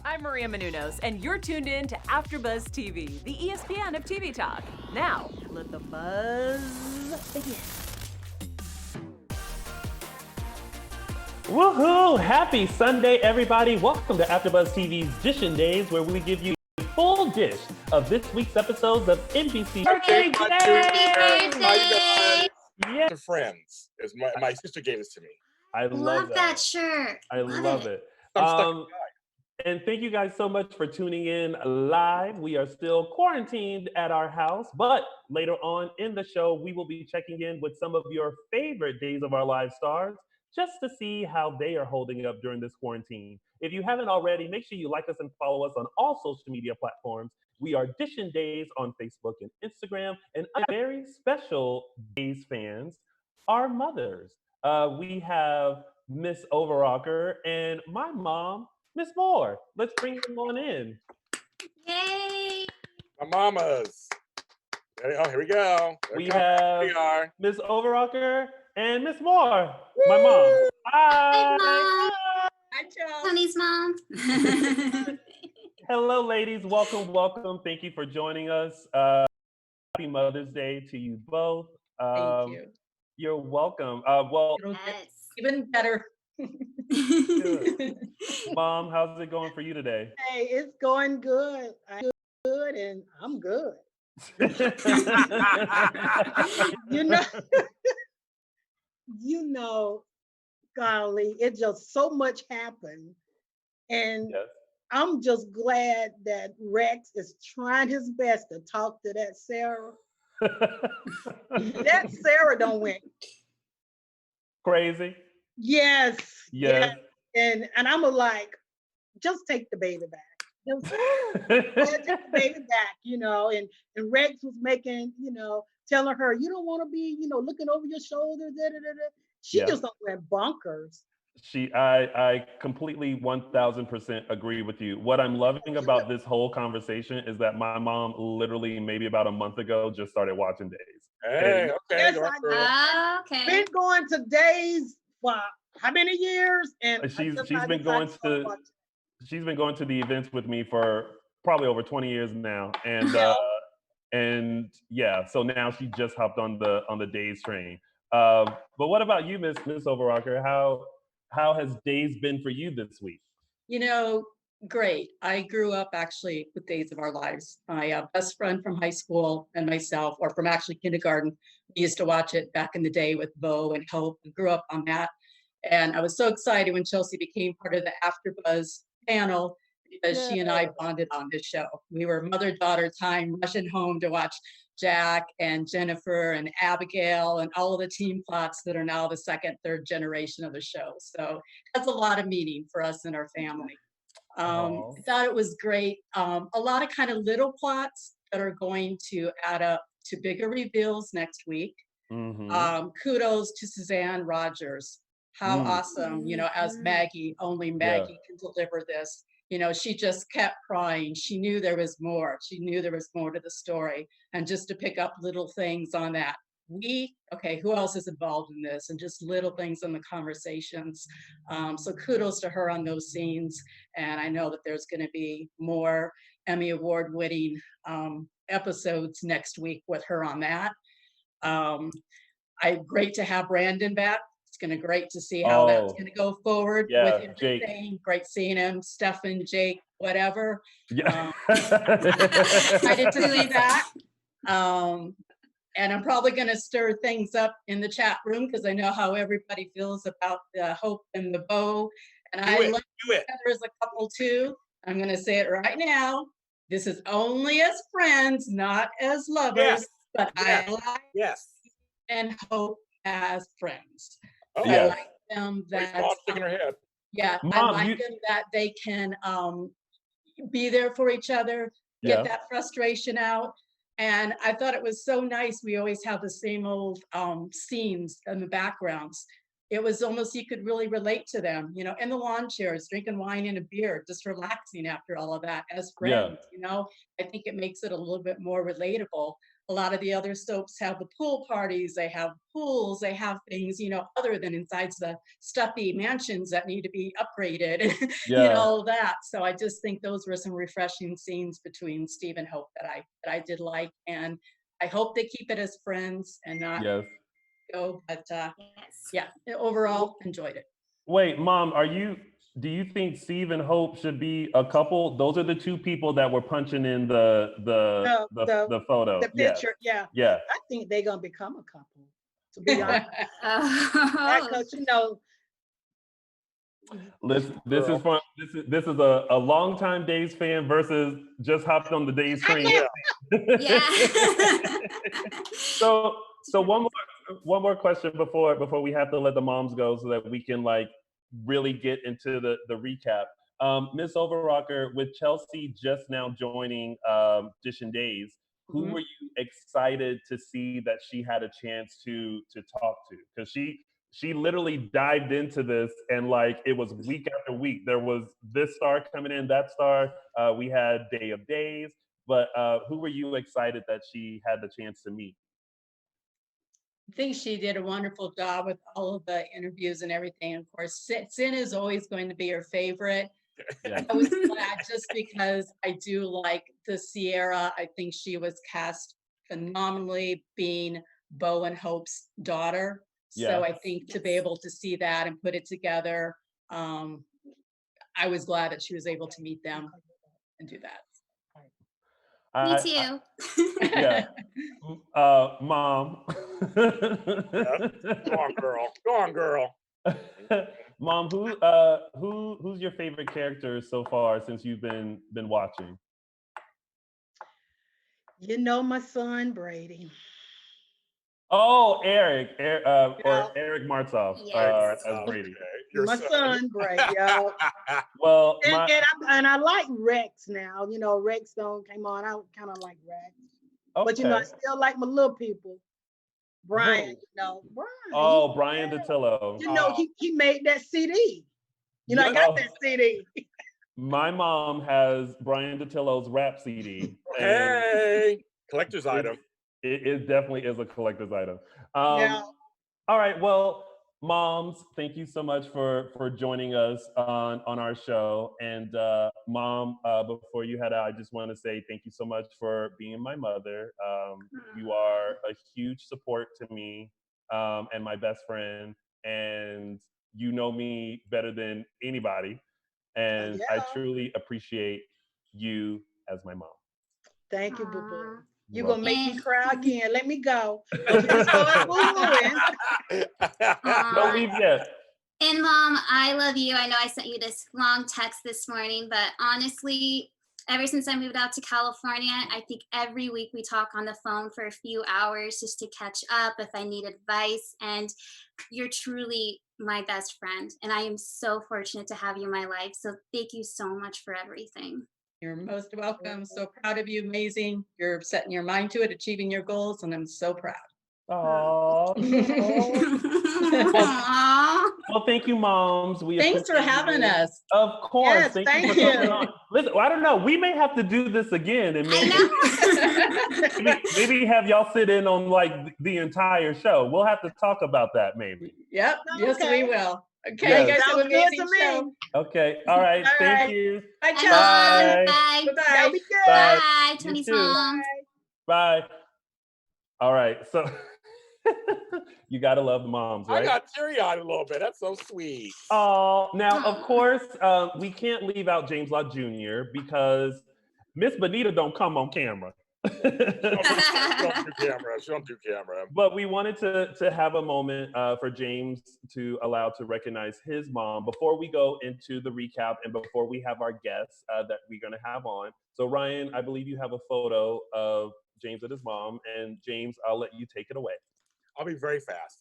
I'm Maria Menounos, and you're tuned in to AfterBuzz TV, the ESPN of TV talk. Now, let the buzz begin. Woohoo! Happy Sunday, everybody. Welcome to AfterBuzz TV's Dishin Days, where we give you a full dish of this week's episodes of NBC. Birthday! Yeah. To friends, as my sister gave this to me. I love that shirt. I love it. I'm stuck. And thank you guys so much for tuning in live. We are still quarantined at our house, but later on in the show, we will be checking in with some of your favorite Days of Our Lives stars just to see how they are holding up during this quarantine. If you haven't already, make sure you like us and follow us on all social media platforms. We are Dishin Days on Facebook and Instagram, and our very special Days fans are mothers. We have Miss Overrocker and my mom, Miss Moore. Let's bring them on in. Yay! My mamas. Oh, here we go. We have we are. Miss Overrocker and Miss Moore, my mom. Hi. Mom. Hi, Joe. Honey's mom. Hello, ladies. Welcome, welcome. Thank you for joining us. Happy Mother's Day to you both. Thank you. You're welcome. Yes. Even better. Good. Mom, how's it going for you today? Hey, it's going good. I'm good and I'm good. You know, golly, it just so much happened. And Yes. I'm just glad that Rex is trying his best to talk to that Sarah. That Sarah don't went. Crazy. Yes. Yes. And I'm like, just take the baby back. Just take the baby back, and Rex was making, telling her, you don't want to be, looking over your shoulder. Da, da, da, da. She just went bonkers. I completely 1000% agree with you. What I'm loving about this whole conversation is that my mom literally maybe about a month ago just started watching Days. Hey, okay. Yes, go I through. Okay. Been going to Days for how many years? And She's been going to the events with me for probably over 20 years now. And yeah, so now she just hopped on the Days train. But what about you, Miss Overrocker? How has Days been for you this week? Great. I grew up actually with Days of Our Lives. My best friend from high school and myself, or from actually kindergarten, we used to watch it back in the day with Bo and Hope. We grew up on that. And I was so excited when Chelsea became part of the AfterBuzz panel because she and I bonded on this show. We were mother-daughter time, rushing home to watch Jack and Jennifer and Abigail and all of the team plots that are now the second, third generation of the show. So that's a lot of meaning for us and our family. I thought it was great. A lot of kind of little plots that are going to add up to bigger reveals next week. Mm-hmm. Kudos to Suzanne Rogers. How awesome, as Maggie, only Maggie can deliver this. She just kept crying. She knew there was more. She knew there was more to the story. And just to pick up little things on that. Who else is involved in this? And just little things in the conversations. So kudos to her on those scenes. And I know that there's going to be more Emmy Award-winning episodes next week with her on that. Great to have Brandon back. It's going to be great to see how that's going to go forward with everything. Jake. Great seeing him, Stefan, Jake, whatever. Yeah. Excited to see that. And I'm probably going to stir things up in the chat room because I know how everybody feels about the Hope and the Bo. And I love there's a couple too. I'm going to say it right now. This is only as friends, not as lovers. But I like and Hope as friends. I like them that I like them that they can be there for each other, get that frustration out. And I thought it was so nice. We always have the same old scenes in the backgrounds. it was almost, you could really relate to them, you know, in the lawn chairs, drinking wine and a beer, just relaxing after all of that as Yeah. friends, you know. I think it makes it a little bit more relatable. A lot of the other soaps have the pool parties, they have pools, they have things, you know, other than inside the stuffy mansions that need to be upgraded, you know, Yeah. all that. So I just think those were some refreshing scenes between Steve and Hope that I did like. And I hope they keep it as friends and not Yes. go, but Yes. yeah, overall enjoyed it. Wait, Mom, do you think Steve and Hope should be a couple? Those are the two people that were punching in the photo. The Yes. picture, yeah. Yeah. I think they're gonna become a couple. To be honest, Oh. because you know, Listen, Girl. this is a longtime Days fan versus just hopped on the Days I train. know. Yeah. So one more question before we have to let the moms go so that we can like really get into the recap. Miss Overrocker, with Chelsea just now joining Dishin Days, who Mhm. were you excited to see that she had a chance to talk to? Because she literally dived into this and like it was week after week. There was this star coming in, that star. We had Day of Days, but who were you excited that she had the chance to meet? I think she did a wonderful job with all of the interviews and everything. Of course, Sin is always going to be her favorite. Yeah. I was glad just because I do like the Sierra. I think she was cast phenomenally, being Bo and Hope's daughter. Yeah. So I think to be able to see that and put it together, I was glad that she was able to meet them and do that. Me too. Yeah. Mom. Go on, girl. Go on, girl. Mom, who's your favorite character so far since you've been watching? You know my son Brady. Oh, Eric, Yeah, or Eric Martov Yes. as Brady. Your my son Brady. Yeah. Well, And I like Rex now. You know, Rex don't came on. I kind of like Rex, but you know, I okay. still like my little people. Brian, Who? you know, Brian. Oh, Brian Datillo. You know, he made that CD. You know, I Yeah. got Oh, that CD. my mom has Brian Datillo's rap CD, and Hey, collector's item. it definitely is a collector's item. Yeah. All right, well, moms, thank you so much for joining us on our show. And Mom, before you head out, I just want to say thank you so much for being my mother. You are a huge support to me and my best friend, and you know me better than anybody. And I Yeah. truly appreciate you as my mom. Thank you, boo boo. Aw. You're You're gonna welcome. make me And cry again. Let me go. Don't you start boo-booing. Don't aw. leave yet. And Mom, I love you. I know I sent you this long text this morning, but honestly, ever since I moved out to California, I think every week we talk on the phone for a few hours just to catch up if I need advice. And you're truly my best friend. And I am so fortunate to have you in my life. So thank you so much for everything. You're most welcome. So proud of you. Amazing. You're setting your mind to it, achieving your goals, and I'm so proud. Oh, Aw. well, thank you, moms. We Thanks for appreciate having you. us. Of course. Yes, Thank you for thank coming you. on. Listen, I don't know. We may have to do this again and I know. maybe have y'all sit in on like the entire show. We'll have to talk about that maybe. Yep. Yes, Okay. we will. Okay, Yes. you guys have Sounds an good amazing to me. show. Okay. All right. All Thank right. you. Bye, Bye, Chelsea. Mom. Bye. Y'all Bye-bye. be good. Bye. Bye. You 20 too. Mom. Bye. All right. So you gotta love the moms, I right? got teary-eyed a little bit. That's so sweet. Oh, now of Aw. course we can't leave out James Lott Jr. because Miss Bonita don't come on camera. She don't do camera. She don't do camera. But we wanted to have a moment for James to allow to recognize his mom before we go into the recap and before we have our guests that we're going to have on. So Ryan, I believe you have a photo of James and his mom, and James, I'll let you take it away. I'll be very fast.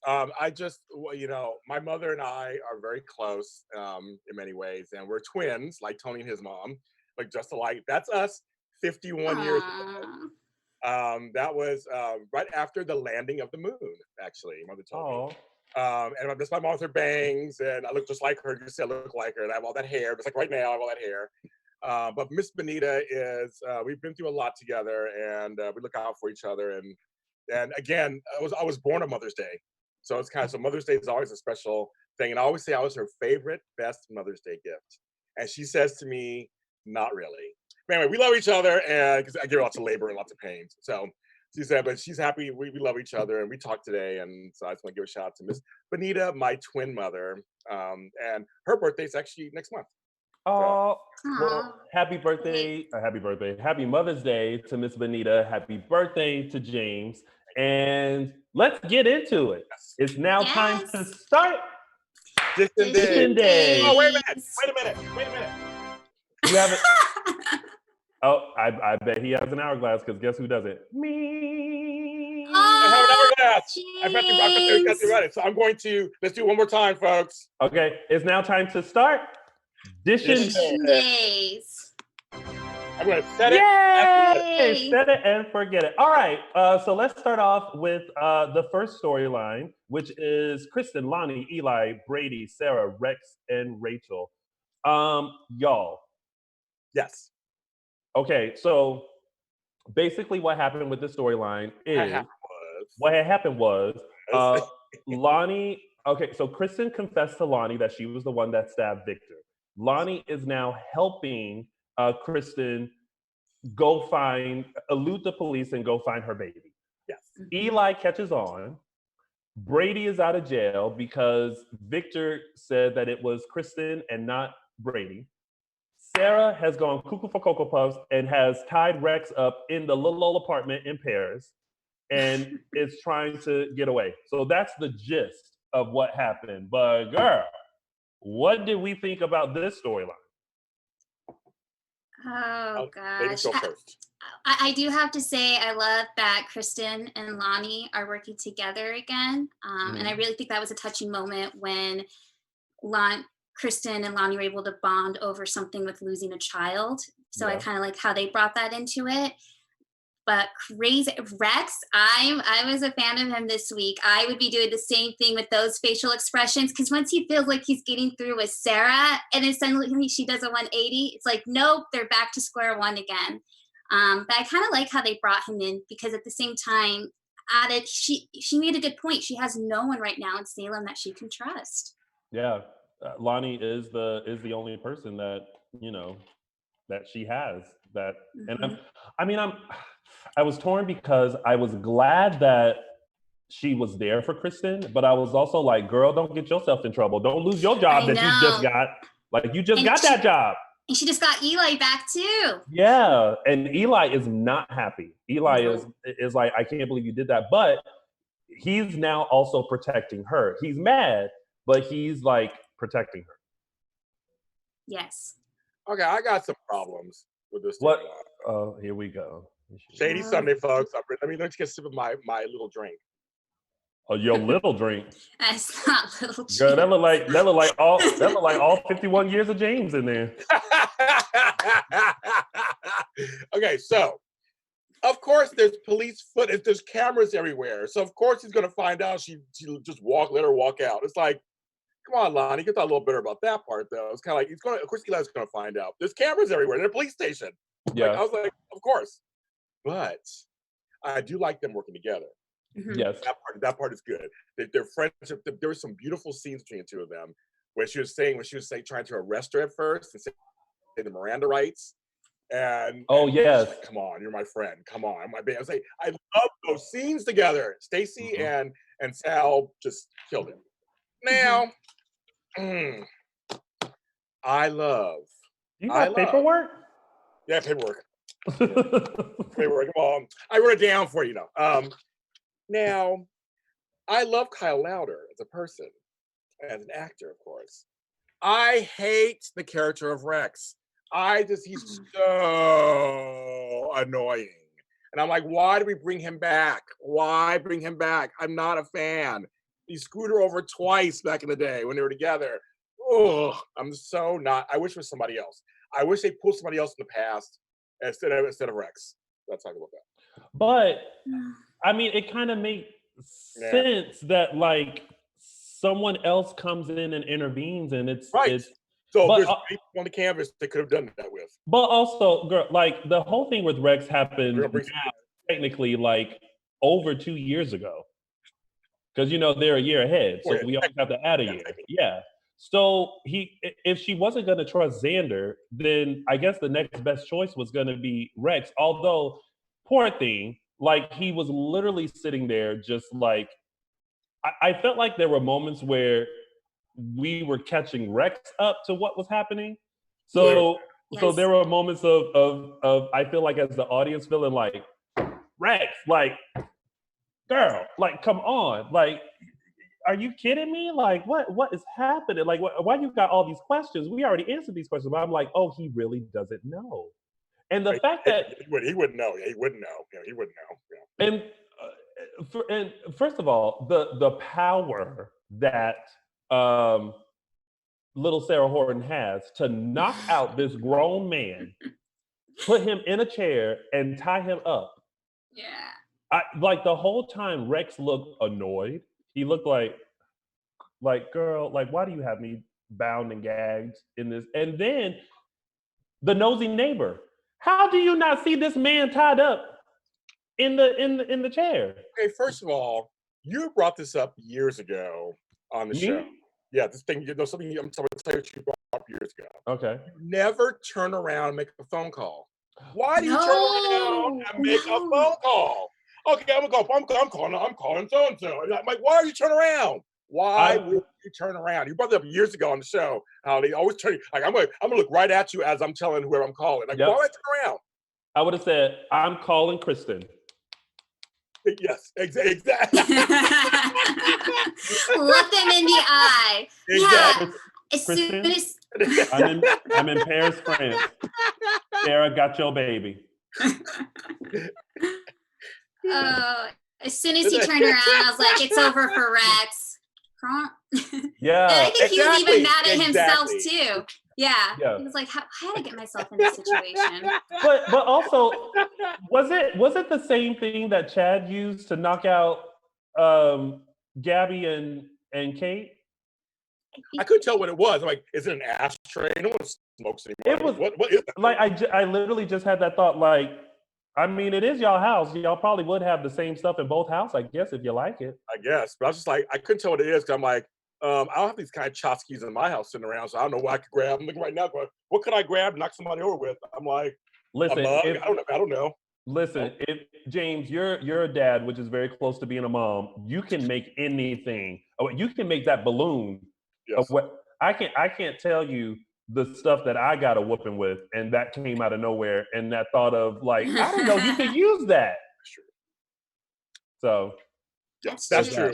You know, my mother and I are very close in many ways, and we're twins, like Tony and his mom, like just alike. That's us 51 years ago. Aw. That was right after the landing of the moon, actually, mother told me. Oh, And my mom with her bangs, and I look just like her. You see, I look like her, and I have all that hair. Just like right now, I have all that hair. But Miss Benita is, we've been through a lot together, and we look out for each other. And again, I was born on Mother's Day. So it's so Mother's Day is always a special thing. And I always say I was her favorite, best Mother's Day gift. And she says to me, not really. But anyway, we love each other, and because I give her lots of labor and lots of pain. So she said, but she's happy. We love each other, and we talked today. And so I just want to give a shout out to Miss Benita, my twin mother. And her birthday's actually next month. Oh, well, Aw. happy Mother's Day to Miss Benita. Happy birthday to James. And let's get into it. It's now time to Yes. start. Dishin Dishin Day. Oh, wait a minute. You have it. Oh, I bet he has an hourglass, because guess who doesn't? Me. I have an hourglass. I James. got to run it. So I'm going to, let's do it one more time, folks. Okay, it's now time to start. Dishin Day. Days. I'm going to set it. Yay! Set it and forget it. All right, so let's start off with the first storyline, which is Kristen, Lonnie, Eli, Brady, Sarah, Rex, and Rachel. Y'all. Yes. Okay, so basically what happened with the storyline is what had happened was Lonnie, okay, so Kristen confessed to Lonnie that she was the one that stabbed Victor. Lonnie is now helping Kristen elude the police and go find her baby. Yes. Eli catches on. Brady is out of jail because Victor said that it was Kristen and not Brady. Sarah has gone cuckoo for Cocoa Puffs and has tied Rex up in the little old apartment in Paris and is trying to get away. So that's the gist of what happened. But girl, what did we think about this storyline? Oh Ladies gosh. go first. I do have to say I love that Kristen and Lonnie are working together again. And I really think that was a touching moment when Kristen and Lonnie were able to bond over something with losing a child. So I kind of like how they brought that into it. But crazy Rex, I was a fan of him this week. I would be doing the same thing with those facial expressions, because once he feels like he's getting through with Sarah and then suddenly she does a 180, it's like, nope, they're back to square one again. But I kind of like how they brought him in, because at the same time, she made a good point. She has no one right now in Salem that she can trust. Yeah, Lonnie is the only person that that she has that, and I was torn because I was glad that she was there for Kristen, but I was also like, girl, don't get yourself in trouble. Don't lose your job that you just got. Like, you just got that job. And she just got Eli back too. Yeah, and Eli is not happy. Eli is like, I can't believe you did that. But he's now also protecting her. He's mad, but he's like protecting her. Yes. Okay, I got some problems with this. What? Oh, here we go. Shady Sunday, folks. Let me get a sip of my little drink. Oh, your little drink. That's not little. Girl, that look like all 51 years of James in there. Okay, so of course there's police footage, there's cameras everywhere. So of course he's gonna find out. She just let her walk out. It's like, come on, Lonnie, get a little better about that part though. It's kind of like of course Eli's gonna find out. There's cameras everywhere. They're a police station. Yeah. I was like, of course. But I do like them working together. Mm-hmm. Yes. That part is good. Their friendship, there were some beautiful scenes between the two of them where she was trying to arrest her at first and say the Miranda rights. And yes. like, come on, you're my friend. Come on, my baby. I was like, I love those scenes together. Stacy and Sal just killed it. Now, I love. You got paperwork? Yeah, paperwork. Paperwork. I wrote it down for you now. Now, I love Kyle Lauder as a person, as an actor, of course. I hate the character of Rex. He's so annoying. And I'm like, why do we bring him back? Why bring him back? I'm not a fan. He screwed her over twice back in the day when they were together. Oh, I'm so not. I wish it was somebody else. I wish they pulled somebody else in the past instead of Rex. Let's talk about that. But I mean, it kind of makes sense that like someone else comes in and intervenes, and Right. it's. So But there's people on the canvas they could have done that with. but also, girl, like the whole thing with Rex happened We're gonna bring now, technically like over 2 years ago, because they're a year ahead, Oh, so yeah, we always have to add a year. technically. Yeah. So if she wasn't going to trust Xander, then I guess the next best choice was going to be Rex. Although, poor thing, like he was literally sitting there, just like I felt like there were moments where we were catching Rex up to what was happening. So so Yes. there were moments of I feel like as the audience feeling like Rex, like girl, like come on, like are you kidding me? Like what is happening? Like why you got all these questions? We already answered these questions, but I'm like, oh, he really doesn't know. And the fact that He wouldn't know. Yeah, he wouldn't know. Yeah, he wouldn't know. Yeah. and first of all, the power that little Sarah Horton has to knock out this grown man, put him in a chair, and tie him up. Yeah. Like the whole time, Rex looked annoyed. He looked like girl, like why do you have me bound and gagged in this? And then the nosy neighbor. How do you not see this man tied up in the chair? Okay, first of all, you brought this up years ago on the Me? show. Yeah, this thing, something I'm going to tell you what you brought up years ago. Okay. You never turn around and make a phone call. Why do you turn around and make a phone call? Okay, I'm calling so and so. I'm like, why are you turning around? Why would you turn around? You brought it up years ago on the show. How they always turn. Like I'm gonna look right at you as I'm telling whoever I'm calling. Like, why would I turn around? I would have said, I'm calling Kristen. Yes, exactly. Look them in the eye. Exactly. Yeah. As soon Kristen? as I'm in Paris, France. Sarah got your baby. as soon as he turned around, I was like, it's over for Rex. Yeah. And I think he was even mad at himself Exactly. too. Yeah. He was like, how did I get myself in this situation? But also, was it the same thing that Chad used to knock out Gabby and Kate? I couldn't tell what it was. I'm like, is it an ashtray? No one smokes anymore. It was what is that? like I literally just had that thought. Like, I mean, it is y'all house. Y'all probably would have the same stuff in both houses, I guess, if you like it. I guess, but I was just like, I couldn't tell what it is because I'm like, I don't have these kind of tchotchkes in my house sitting around, so I don't know what I could grab. I'm looking right now, going, what could I grab and knock somebody over with? I'm like, Listen, a mug? I don't know. Listen, if James, you're a dad, which is very close to being a mom. You can make anything. You can make that balloon. Yes. I can't tell you the stuff that I got a whooping with, and that came out of nowhere. And that thought of like, I don't know, you could use that. So. Yes, that's true.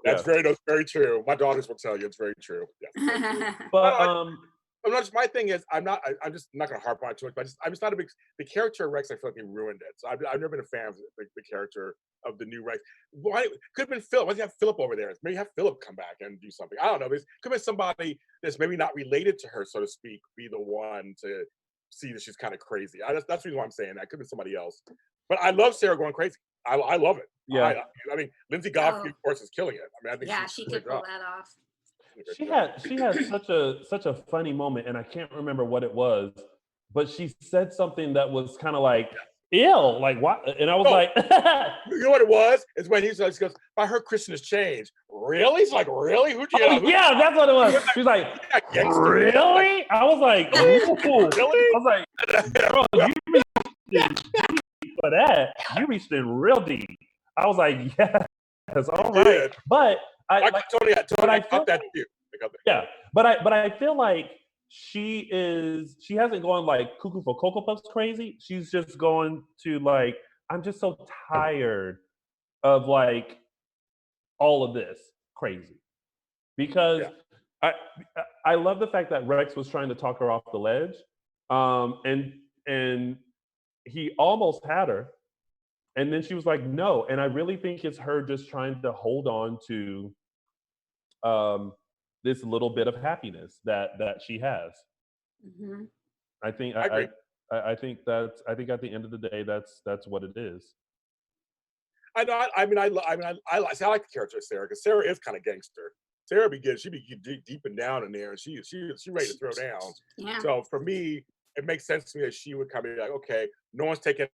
That's very true. My daughters will tell you it's very true. Yes. But my thing is, I'm just not going to harp on it too much. But I'm just not a big. The character of Rex, I feel like he ruined it. So I've never been a fan of the character of the new Rex. Why could have been Philip? Why do you have Philip over there? Maybe have Philip come back and do something. I don't know. There could have been somebody that's maybe not related to her, so to speak, be the one to see that she's kind of crazy. That's the reason why I'm saying that. It could have been somebody else. But I love Sarah going crazy. I love it. Yeah. I mean, Lindsay Godfrey, of course, is killing it. I mean, I think she could pull that off. She had such a funny moment, and I can't remember what it was, but she said something that was kind of like, ill, like what? And I was like, you know what it was? It's when he goes, I heard Kristen has changed. Really? He's like, really? Yeah, that's what it was. She's like, really? I was like, ooh. Really? I was like, bro, you reached for that. You reached in real deep. I was like, yes, all right. But I feel that too. Yeah, but I feel like she hasn't gone like cuckoo for Cocoa Puffs crazy. She's just going to like, I'm just so tired of like all of this crazy. Because I love the fact that Rex was trying to talk her off the ledge. And he almost had her. And then she was like, no. And I really think it's her just trying to hold on to this little bit of happiness that she has. Mm-hmm. I think I think at the end of the day, that's what it is. I like the character of Sarah because Sarah is kind of gangster. Sarah she be deep and down in there, and she ready to throw down. Yeah. So for me, it makes sense to me that she would come in like, okay, no one's taking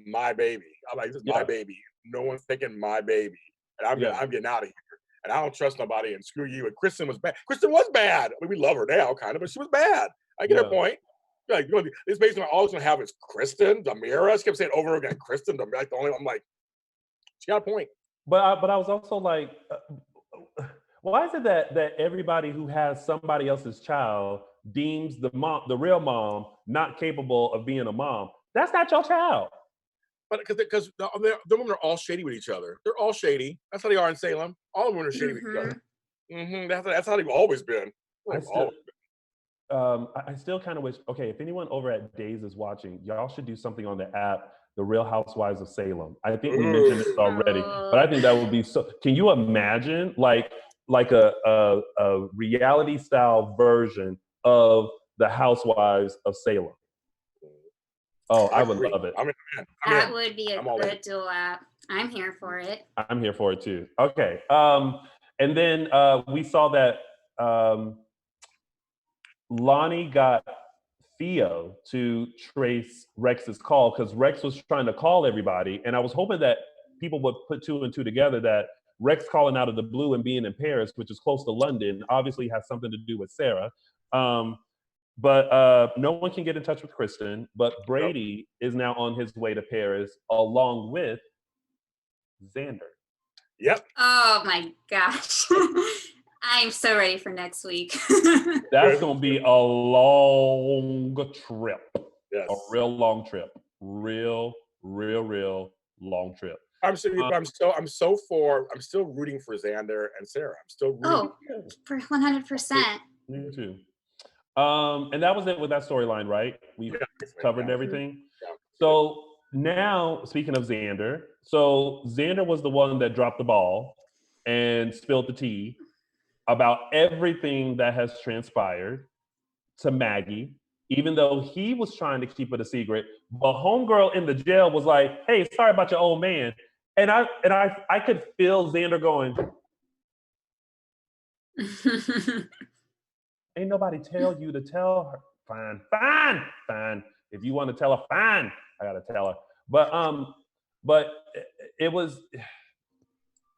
my baby. I'm like, this is my baby. No one's taking my baby, and I'm getting out of here. And I don't trust nobody. And screw you. And Kristen was bad. Kristen was bad. I mean, we love her now, kind of, but she was bad. I get her point. Like, it's basically all it's gonna have is Kristen, Damira. She kept saying over again, Kristen, Damira. Like, the only I'm like, she got a point. But I was also like, why is it that everybody who has somebody else's child deems the real mom, not capable of being a mom? That's not your child. But because the women are all shady with each other. They're all shady. That's how they are in Salem. All the women are shady with each other. That's how they've always been. I still kind of wish, okay, if anyone over at Days is watching, y'all should do something on the app, The Real Housewives of Salem. I think we mentioned this already, but I think that would be so, can you imagine like a reality style version of The Housewives of Salem? Oh, I would love it. That would be a good dual app. I'm here for it. I'm here for it too. Okay. And then we saw that Lonnie got Theo to trace Rex's call because Rex was trying to call everybody. And I was hoping that people would put two and two together that Rex calling out of the blue and being in Paris, which is close to London, obviously has something to do with Sarah. But no one can get in touch with Kristen, but Brady is now on his way to Paris along with Xander. Yep. Oh my gosh. I'm so ready for next week. That's going to be a long trip. Yes. A real long trip. Real long trip. I'm still rooting for Xander and Sarah. I'm still rooting. For 100%. Me too. And that was it with that storyline, right? We covered everything. Yeah. So now, speaking of Xander, so Xander was the one that dropped the ball and spilled the tea about everything that has transpired to Maggie, even though he was trying to keep it a secret. But homegirl in the jail was like, "Hey, sorry about your old man," and I could feel Xander going, "Ain't nobody tell you to tell her. Fine. If you want to tell her, fine. I gotta tell her." But it was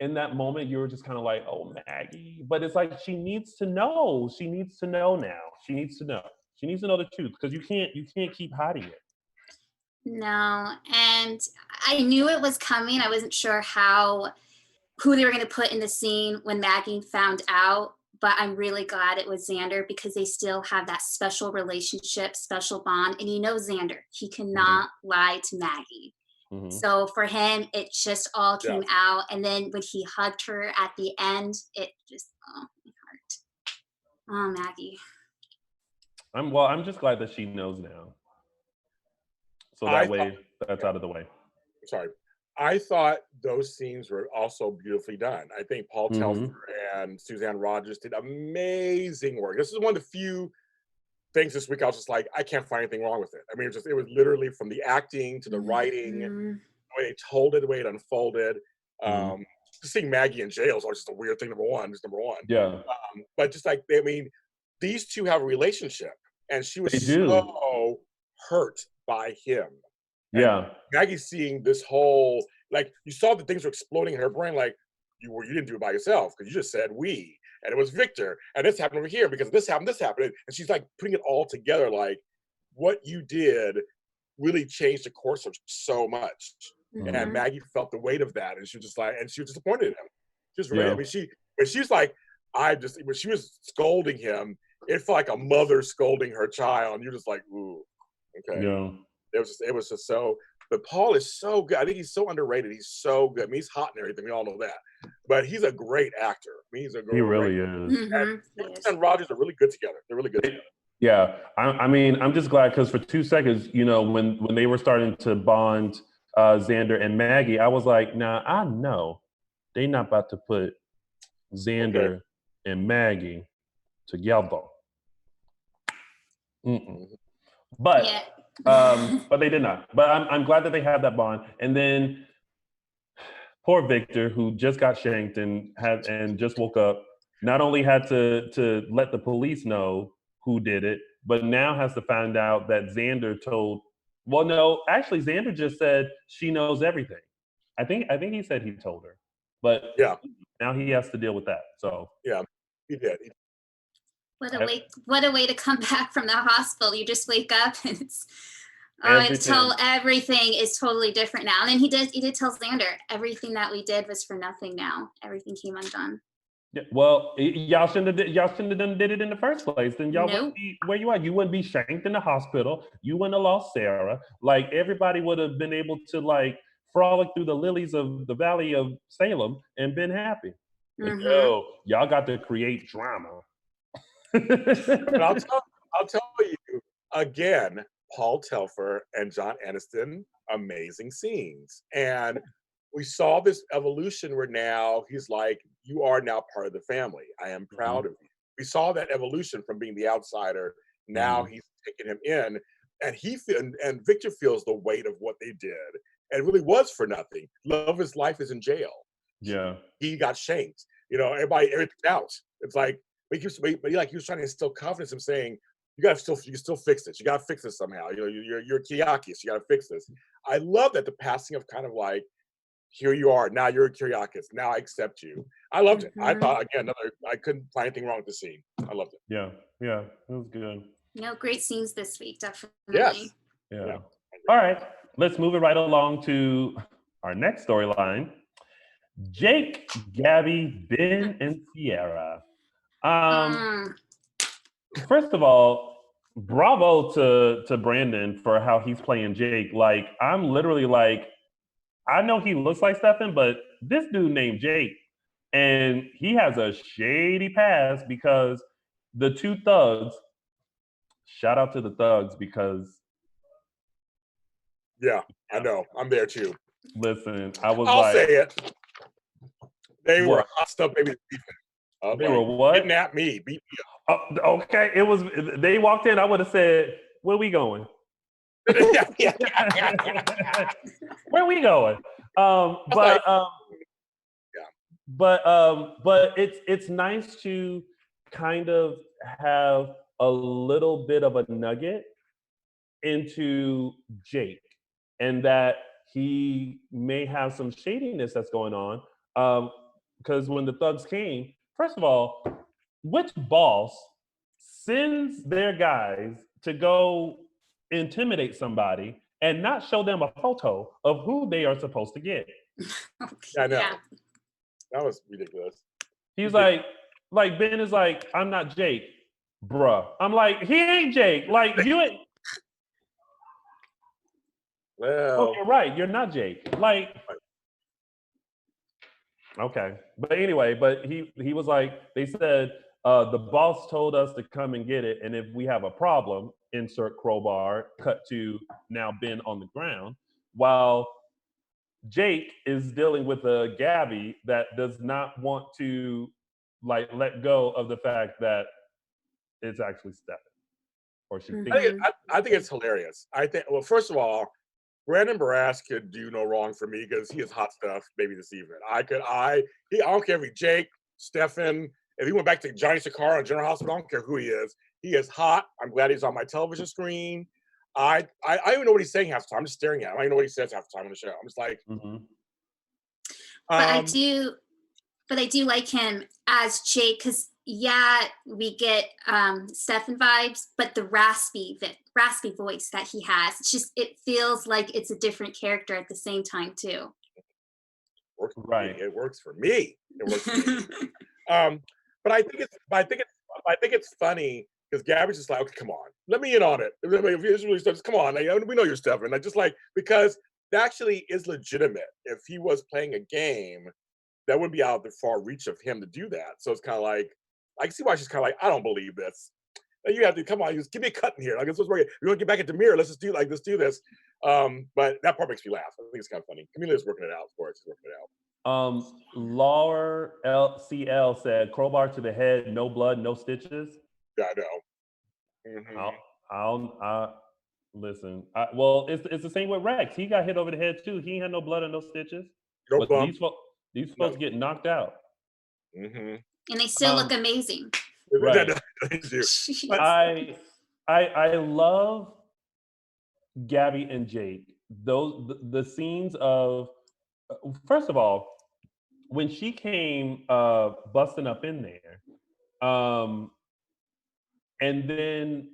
in that moment you were just kind of like, "Oh, Maggie," but it's like she needs to know. She needs to know now. She needs to know. She needs to know the truth because you can't keep hiding it. No, and I knew it was coming. I wasn't sure who they were going to put in the scene when Maggie found out. But I'm really glad it was Xander because they still have that special relationship, special bond. And you know Xander, he cannot lie to Maggie. Mm-hmm. So for him, it just all came out. And then when he hugged her at the end, it just, my heart. Oh, Maggie. I'm just glad that she knows now. So that's out of the way. Sorry. I thought those scenes were also beautifully done. I think Paul Telfer and Suzanne Rogers did amazing work. This is one of the few things this week I was just like, I can't find anything wrong with it. I mean, it was literally from the acting to the writing, the way they told it, the way it unfolded. Seeing Maggie in jail is always just a weird thing, number one. Yeah. But just like, I mean, these two have a relationship, and she was so hurt by him. And Maggie seeing this whole, like, you saw that things were exploding in her brain, like, you didn't do it by yourself, because you just said we, and it was Victor, and this happened over here, because this happened, and she's like putting it all together, like, what you did really changed the course of so much. And Maggie felt the weight of that, and she was just like, and she was disappointed in him. Just I mean, she's like, when she was scolding him, it felt like a mother scolding her child, and you're just like, ooh, okay. Yeah. It was just so, but Paul is so good. I think he's so underrated. He's so good. I mean, he's hot and everything. We all know that. But he's a great actor. I mean, he really is. And Rogers are really good together. They're really good together. Yeah. I mean, I'm just glad because for 2 seconds, you know, when they were starting to bond Xander and Maggie, I was like, nah, I know they're not about to put Xander and Maggie together. But they did not. But I'm glad that they have that bond. And then poor Victor, who just got shanked and just woke up. not only had to let the police know who did it, but now has to find out that Xander told. Well, no, actually, Xander just said she knows everything. I think he said he told her, but Yeah, now he has to deal with that. So yeah, he did. What a way to come back from the hospital. You just wake up and it's everything. everything is totally different now. And then he did tell Xander everything that we did was for nothing now. Everything came undone. Yeah, well, y'all shouldn't have done did it in the first place. Then y'all Nope. wouldn't be where you are. You wouldn't be shanked in the hospital. You wouldn't have lost Sarah. Like everybody would have been able to like frolic through the lilies of the valley of Salem and been happy. But no, y'all got to create drama. But I'll tell you again, Paul Telfer and John Aniston, amazing scenes. And we saw this evolution where now he's like, you are now part of the family. I am proud of you. We saw that evolution from being the outsider. Now he's taking him in, and Victor feels the weight of what they did. And it really was for nothing. Love of his life is in jail. Yeah. He got shanked. Everything's out. It's like, but he was trying to instill confidence in saying, you can still fix this. You gotta fix this somehow. You're Kyriakis, you gotta fix this. I love that the passing of kind of like, here you are, now you're a Kyriakis, now I accept you. I loved it. I thought again, I couldn't find anything wrong with the scene. I loved it. Yeah, it was good. Great scenes this week, definitely. Yes. Yeah. All right, let's move it right along to our next storyline. Jake, Gabby, Ben, and Sierra. First of all, bravo to Brandon for how he's playing Jake. Like, I'm literally like, I know he looks like Stefan, but this dude named Jake, and he has a shady past because the two thugs, shout out to the thugs because. Yeah, I know. I'm there too. Listen, I'll say it. They were hot stuff, baby. They were what? Kidnapped me, beat me up. Okay, it was. They walked in. I would have said, "Where we going?" Where we going? But it's nice to kind of have a little bit of a nugget into Jake, and that he may have some shadiness that's going on. Because when the thugs came, first of all, which boss sends their guys to go intimidate somebody and not show them a photo of who they are supposed to get? I know. Yeah. That was ridiculous. He's like Ben is like, I'm not Jake, bruh. I'm like, he ain't Jake. Like, you ain't. Well, you're right. You're not Jake. Like, okay. But anyway, but he was like, they said, the boss told us to come and get it. And if we have a problem, insert crowbar, cut to now Ben on the ground. While Jake is dealing with a Gabby that does not want to like let go of the fact that it's actually Stefan. Or she thinks. I think it's hilarious. Well, first of all, Brandon Barras could do no wrong for me because he is hot stuff, maybe this evening. I don't care if he's Jake, Stefan, if he went back to Johnny Sakara in General Hospital, I don't care who he is. He is hot. I'm glad he's on my television screen. I don't even know what he's saying half the time. I'm just staring at him. I don't even know what he says half the time on the show. I'm just like, but I do like him as Jake because we get Stefan vibes, but the raspy voice that he has, it feels like it's a different character at the same time too. It works for me. But I think it's funny because Gabby's just like, okay, come on, let me in on it. If you really start, come on, we know you're Stefan. Because that actually is legitimate. If he was playing a game, that wouldn't be out of the far reach of him to do that. So it's kind of like, I can see why she's kind of like, I don't believe this. You have to come on, just give me a cut in here. Like, we want to get back at Demir. Let's do this. But that part makes me laugh. I think it's kind of funny. Camila's working it out for us. She's working it out. Laura LCL said, crowbar to the head, no blood, no stitches. Yeah, I know. I'll listen. Well, it's the same with Rex. He got hit over the head too. He ain't had no blood and no stitches. No bump. These folks get knocked out. And they still look Um, amazing. Right. They do. I love Gabby and Jake. Those the scenes of first of all, when she came busting up in there, and then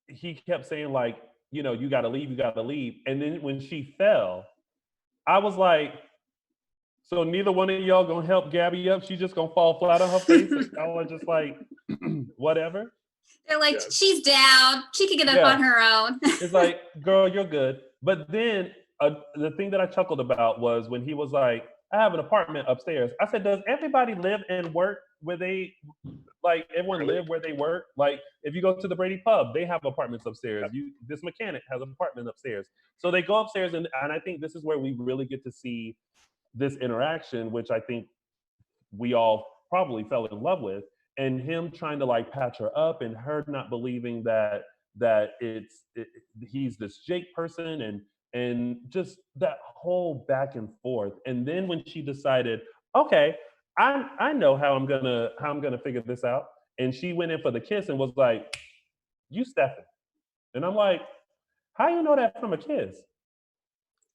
he kept saying like, you know, you gotta leave, you gotta leave. And then when she fell, I was like, so neither one of y'all gonna help Gabby up. She's just gonna fall flat on her face. And y'all are just like, whatever. They're like, Yes. she's down. She can get up Yeah. on her own. It's like, girl, you're good. But then the thing that I chuckled about was when he was like, I have an apartment upstairs. I said, does everybody live and work where they, like, everyone Really? live where they work? Like, if you go to the Brady Pub, they have apartments upstairs. This mechanic has an apartment upstairs. So they go upstairs, and I think this is where we really get to see this interaction, which I think we all probably fell in love with, and him trying to like patch her up and her not believing that he's this Jake person, and just that whole back and forth. And then when she decided, okay, I know how I'm gonna figure this out, and she went in for the kiss and was like, you Stefan. And I'm like, how you know that from a kiss?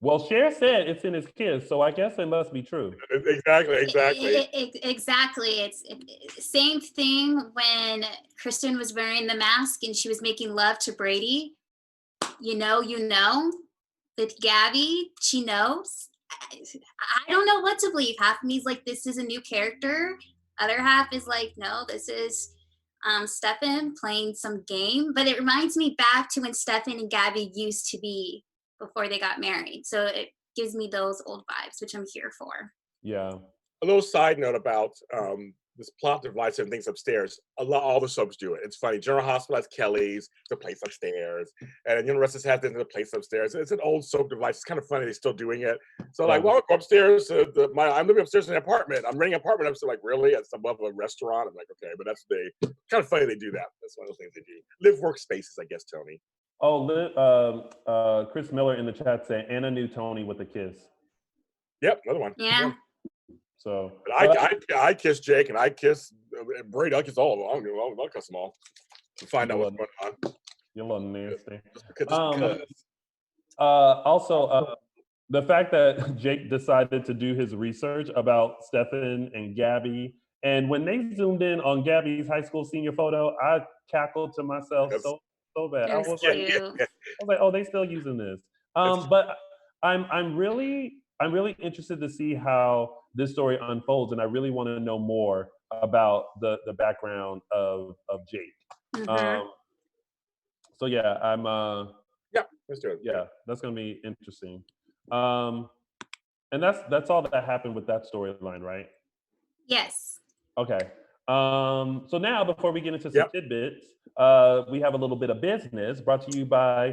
Well, Cher said it's in his kiss, so I guess it must be true. Exactly. Exactly. It's same thing when Kristen was wearing the mask and she was making love to Brady. You know. With Gabby, she knows. I don't know what to believe. Half of me is like, this is a new character. Other half is like, no, this is Stefan playing some game. But it reminds me back to when Stefan and Gabby used to be before they got married. So it gives me those old vibes, which I'm here for. Yeah. A little side note about this plot device and things upstairs. All the soaps do it. It's funny. General Hospital has Kelly's, the place upstairs, and Universal has the place upstairs. It's an old soap device. It's kind of funny they're still doing it. So like, well, I go upstairs. I'm living upstairs in an apartment. I'm renting an apartment. I'm still like, really? It's above a restaurant. I'm like, okay, but that's kind of funny they do that. That's one of those things they do. Live workspaces, I guess, Tony. Oh, Chris Miller in the chat saying Anna knew Tony with a kiss. Yep, another one. Yeah. So But I kiss Jake and I kiss Brady. I kiss all of them. I'll kiss them all to find out what's going on. You're a little nasty. Just because. Also, the fact that Jake decided to do his research about Stefan and Gabby, and when they zoomed in on Gabby's high school senior photo, I cackled to myself Yes. so bad. I It was was cute. like, oh, they still using this. But I'm really interested to see how this story unfolds, and I really want to know more about the background of Jake. Mhm. So yeah, Yeah, let's do it. yeah, that's gonna be interesting. And that's all that happened with that storyline, right? Yes. Okay. So now before we get into some Yep. tidbits, we have a little bit of business brought to you by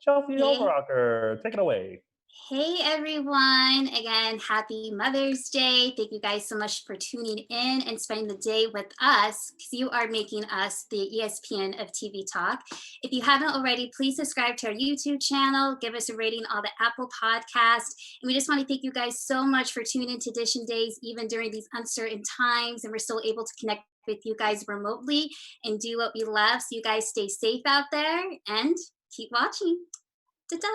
Chelsea Hey. Overrocker. Take it away. Hey everyone, again, happy Mother's Day. Thank you guys so much for tuning in and spending the day with us because you are making us the ESPN of TV Talk. If you haven't already, please subscribe to our YouTube channel, give us a rating on the Apple Podcast. And we just want to thank you guys so much for tuning into Dishin Days, even during these uncertain times. And we're still able to connect with you guys remotely and do what we love. So you guys stay safe out there and keep watching. Ta-da!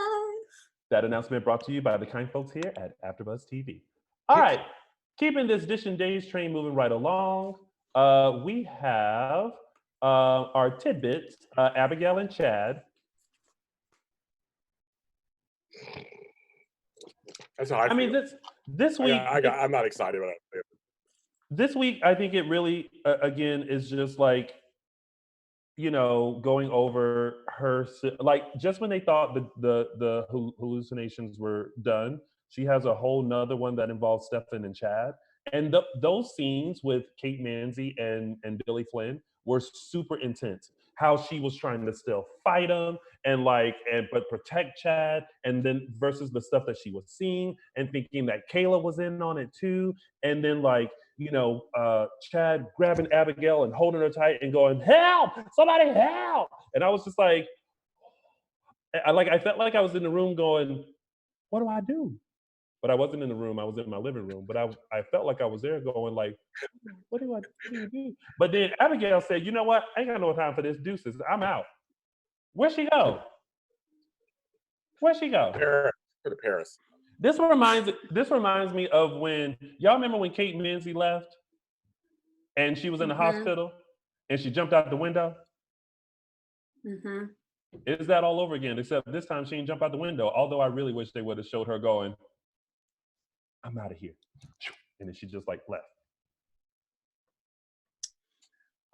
That announcement brought to you by the kind folks here at AfterBuzz TV. All right, keeping this Dishin Days train moving right along, we have our tidbits, Abigail and Chad. That's how I mean, feel. this week, I'm not excited about it. this week, I think it really, again, is just like, you know, going over her, like just when they thought the hallucinations were done, she has a whole nother one that involves Stefan and Chad. And those scenes with Kate Manzi and Billy Flynn were super intense. How she was trying to still fight him but protect Chad, and then versus the stuff that she was seeing and thinking that Kayla was in on it too. And then Chad grabbing Abigail and holding her tight and going, help, somebody help. And I was just like, I felt like I was in the room going, what do I do? but I wasn't in the room. I was in my living room, but I felt like I was there going like, what do you do? But then Abigail said, you know what? I ain't got no time for this. Deuces. I'm out. Where'd she go? Where'd she go? Paris. Go to Paris. This reminds me of when y'all remember when Kate Manzi left and she was in the hospital and she jumped out the window. Is that all over again? Except this time she didn't jump out the window. Although I really wish they would have showed her going, I'm out of here, and then she just like left.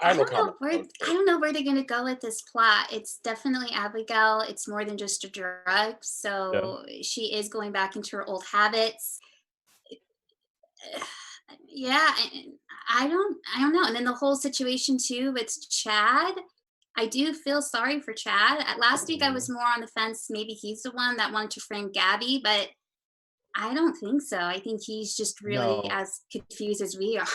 I don't know where they're gonna go with this plot. It's definitely Abigail. It's more than just a drug. So she is going back into her old habits. Yeah, I don't know. And then the whole situation too with Chad. I do feel sorry for Chad. Last week I was more on the fence. Maybe he's the one that wanted to frame Gabby, but I don't think so. I think he's just really as confused as we are.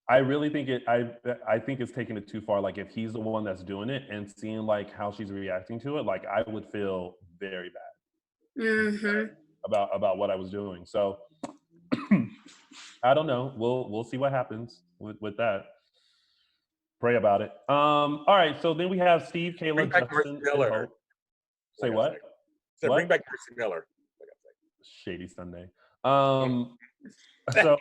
I really think I think it's taking it too far. Like if he's the one that's doing it and seeing like how she's reacting to it, like I would feel very bad about what I was doing. So I don't know. We'll see what happens with that. Pray about it. All right. So then we have Steve, Kayla, Justin, and Hope. Say what? So bring back Kristen Miller. Shady Sunday. So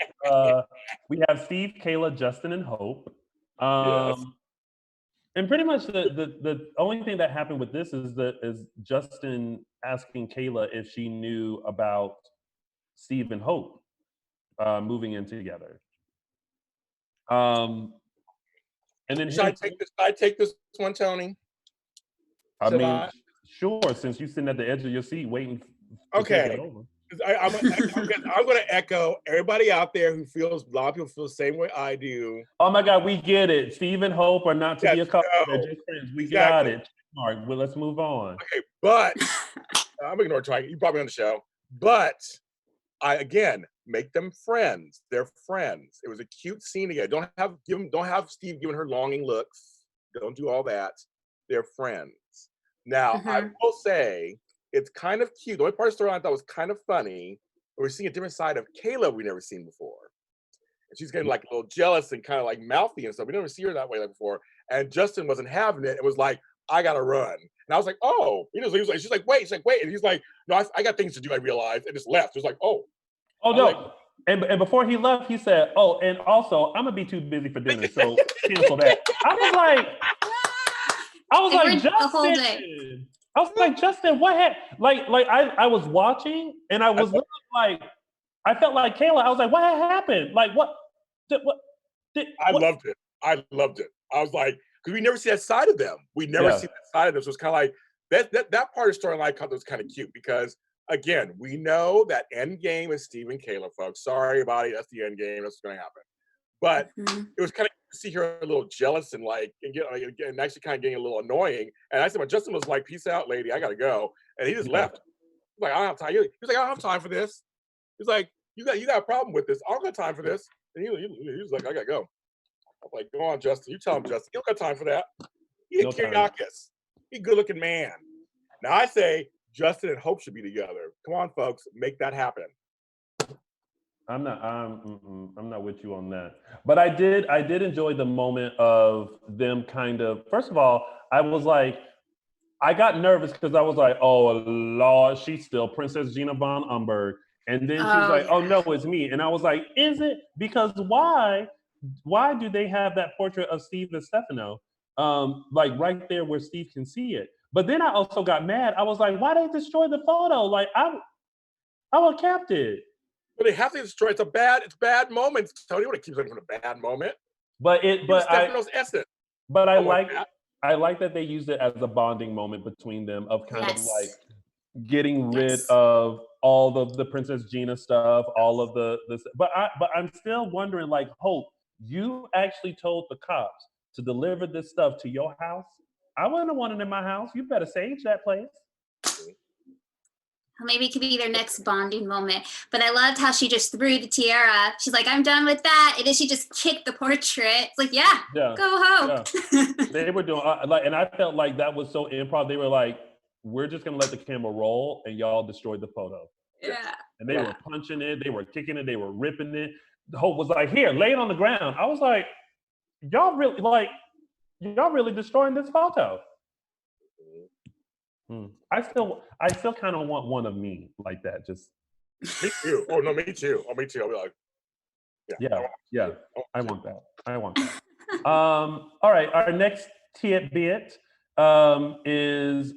we have Steve, Kayla, Justin, and Hope. And pretty much the only thing that happened with this is Justin asking Kayla if she knew about Steve and Hope moving in together. And then should I take this one, Tony? I mean, sure. Since you're sitting at the edge of your seat waiting. Okay. I'm going to echo everybody out there who feels, a lot of people feel the same way I do. Oh my God, we get it. Steve and Hope are not to be a couple. They're just friends. We got it. Mark, well, let's move on. Okay, but I'm ignoring trying. You brought me on the show, but again make them friends. They're friends. It was a cute scene again. Don't have Steve giving her longing looks. Don't do all that. They're friends. Now I will say, it's kind of cute. The only part of the story I thought was kind of funny, we're seeing a different side of Kayla we've never seen before. And she's getting like a little jealous and kind of like mouthy and stuff. We never see her that way like before. And Justin wasn't having it. It was like, I gotta run. And I was like, oh, he was like, she's like, wait. And he's like, no, I got things to do, I realized, and just left. It was like, oh. Oh no. Like, and before he left, he said, oh, and also I'm gonna be too busy for dinner, so cancel that. I was like, Justin. The whole day. I was like, Justin, what happened? Like I was watching and I was looking like, I felt like Kayla. I was like, what happened? Like, what? I loved it. I was like, because we never see that side of them. We never see that side of them. So it's kind of like, that part of the storyline I thought was kind of cute because, again, we know that end game is Steve and Kayla, folks. Sorry about it. That's the end game. That's what's going to happen. But it was kind of to see her a little jealous and and actually kind of getting a little annoying. And I said, when Justin was like, peace out, lady, I got to go. And he just left. He's like, I don't have time. He was like, I don't have time for this. He's like, you got a problem with this. I don't got time for this. And he was like, I got to go. I was like, go on, Justin. You tell him, Justin. You don't got time for that. He's Kyriakis. He's a good-looking man. Now I say Justin and Hope should be together. Come on, folks. Make that happen. I'm not with you on that. But I did enjoy the moment of them kind of, first of all, I was like, I got nervous because I was like, oh Lord, she's still Princess Gina von Umberg. And then she's like, oh no, it's me. And I was like, is it? Because why do they have that portrait of Steve and Stefano? Like right there where Steve can see it. But then I also got mad. I was like, why they destroy the photo? Like I would have kept it. But they have to destroy. It's bad moments. Tony, what it keeps looking for a bad moment. But Stefano's essence. But I like that they used it as a bonding moment between them of kind of like getting rid of all of the Princess Gina stuff, all of this. But I'm still wondering, like, Hope, you actually told the cops to deliver this stuff to your house. I wouldn't have wanted it in my house. You better sage that place. Maybe it could be their next bonding moment. But I loved how she just threw the tiara. She's like, I'm done with that. And then she just kicked the portrait. It's like, go home. Yeah. They were doing, and I felt like that was so improv. They were like, we're just going to let the camera roll and y'all destroyed the photo. Yeah. and they were punching it, they were kicking it, they were ripping it. The Hope was like, "Here, lay it on the ground." I was like, y'all really destroying this photo. I still kind of want one of me like that. Just Me too. Oh no, me too. Oh, me too. I'll be like, I want that. I want that. All right, our next tidbit is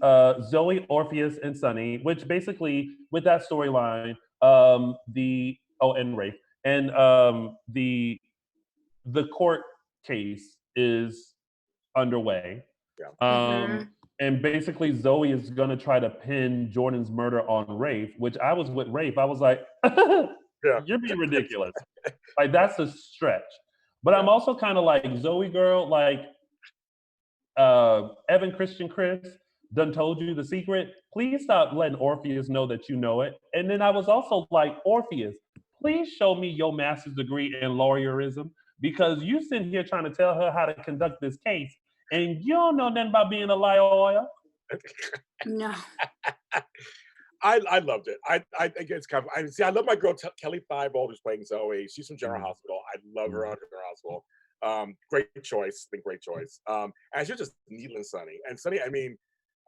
Zoe, Orpheus, and Sunny, which basically with that storyline, and Rafe, and the court case is underway. And basically Zoe is going to try to pin Jordan's murder on Rafe, which I was with Rafe. I was like, you're being ridiculous. Like, that's a stretch. But I'm also kind of like, Zoe girl, like, Evan Christian Chris done told you the secret. Please stop letting Orpheus know that you know it. And then I was also like, Orpheus, please show me your master's degree in lawyerism, because you sitting here trying to tell her how to conduct this case, and you don't know nothing about being a lawyer. No. I loved it. I think it's kind of. I love my girl Kelly Thibault, who's playing Zoe. She's from General Hospital. I love her on General Hospital. Great choice. I think great choice. And she's just needling Sunny. And Sunny, I mean,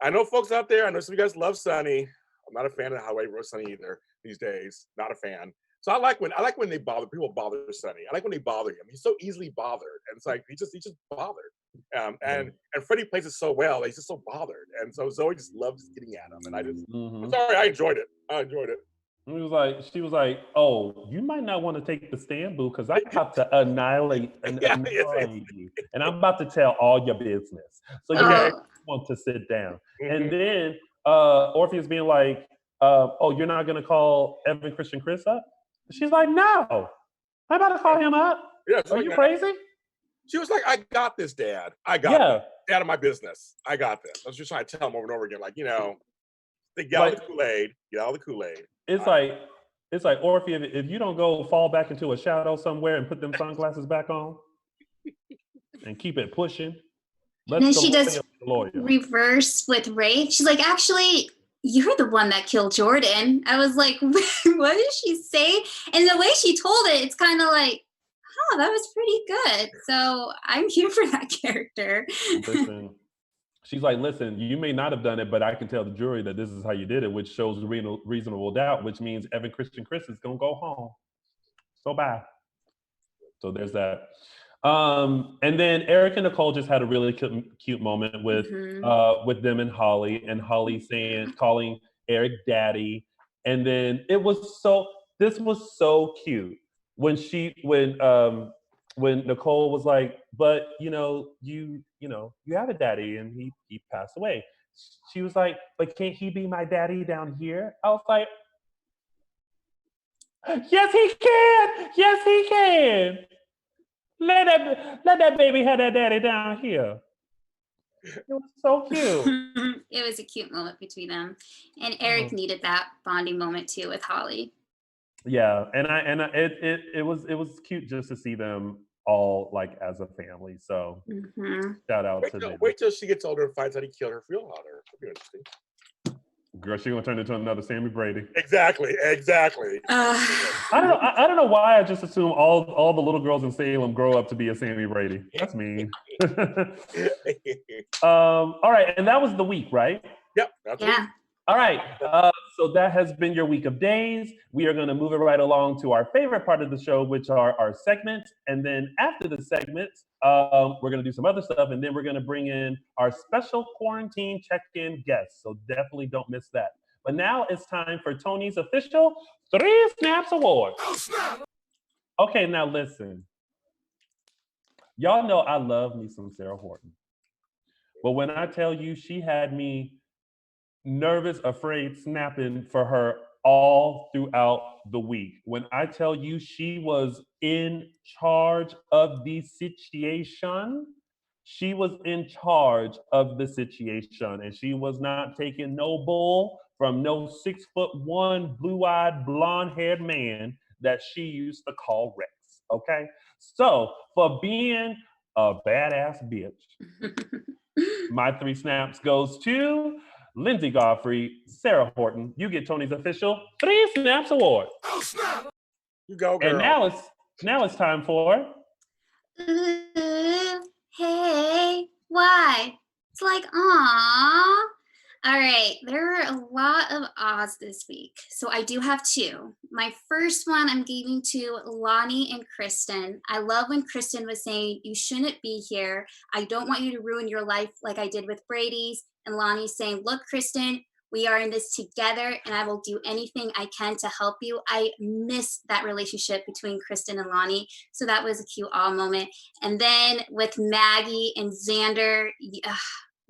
I know folks out there. I know some of you guys love Sunny. I'm not a fan of how I wrote Sunny either these days. Not a fan. So I like when people bother Sunny. I like when they bother him. He's so easily bothered, and it's like he's just bothered. And Freddie plays it so well. He's just so bothered, and so Zoe just loves getting at him. And I'm sorry, I enjoyed it. She was like, "Oh, you might not want to take the stand, boo, because I'm about to annihilate you, and I'm about to tell all your business. So you want to sit down." And then Orpheus being like, "Oh, you're not gonna call Evan Christian Chris up?" She's like, "No, I'm about to call him up. Are you crazy?" She was like, "I got this, Dad. I got this. Stay out of my business. I got this." I was just trying to tell him over and over again, like, get out of the Kool-Aid. Get out of the Kool-Aid. It's like Orpheus, if you don't go fall back into a shadow somewhere and put them sunglasses back on and keep it pushing. And then she does reverse with Rafe. She's like, "Actually, you're the one that killed Jordan." I was like, what did she say? And the way she told it, it's kind of like, oh, that was pretty good. So I'm here for that character. Listen, she's like, "Listen, you may not have done it, but I can tell the jury that this is how you did it," which shows reasonable doubt, which means Evan Christian Chris is going to go home. So bye. So there's that. And then Eric and Nicole just had a really cute moment with them and Holly calling Eric daddy. And then this was so cute when Nicole was like, "But you have a daddy and he passed away." She was like, "But can't he be my daddy down here?" I was like, "Yes, he can. Yes, he can. Let that baby have that daddy down here." It was so cute. It was a cute moment between them, and Eric needed that bonding moment too with Holly. Yeah, it was cute just to see them all like as a family. So shout out to them. Wait till she gets older and finds out he killed her real daughter. It'll be interesting. Girl, she's gonna turn into another Sammy Brady. Exactly. I don't know why I just assume all the little girls in Salem grow up to be a Sammy Brady. That's mean. All right, and that was the week, right? Yep. That's it. All right, so that has been your week of days. We are going to move it right along to our favorite part of the show, which are our segments. And then after the segments, we're going to do some other stuff. And then we're going to bring in our special quarantine check-in guests. So definitely don't miss that. But now it's time for Tony's official 3 Snaps Award. Okay, now listen. Y'all know I love me some Sarah Horton. But when I tell you she had me nervous, afraid, snapping for her all throughout the week. When I tell you she was in charge of the situation, she was in charge of the situation, and she was not taking no bull from no 6'1", blue-eyed, blonde-haired man that she used to call Rex. Okay, so for being a badass bitch, my 3 snaps goes to Lindsay Godfrey, Sarah Horton. You get Tony's official 3 Snaps Award. You go, girl. And now it's time for Ooh, hey, why? It's like, aw. All right, there were a lot of ahs this week. So I do have two. My first one I'm giving to Lonnie and Kristen. I love when Kristen was saying, you shouldn't be here. I don't want you to ruin your life like I did with Brady's. And Lonnie's saying, look, Kristen, we are in this together and I will do anything I can to help you. I miss that relationship between Kristen and Lonnie. So that was a cute all moment. And then with Maggie and Xander,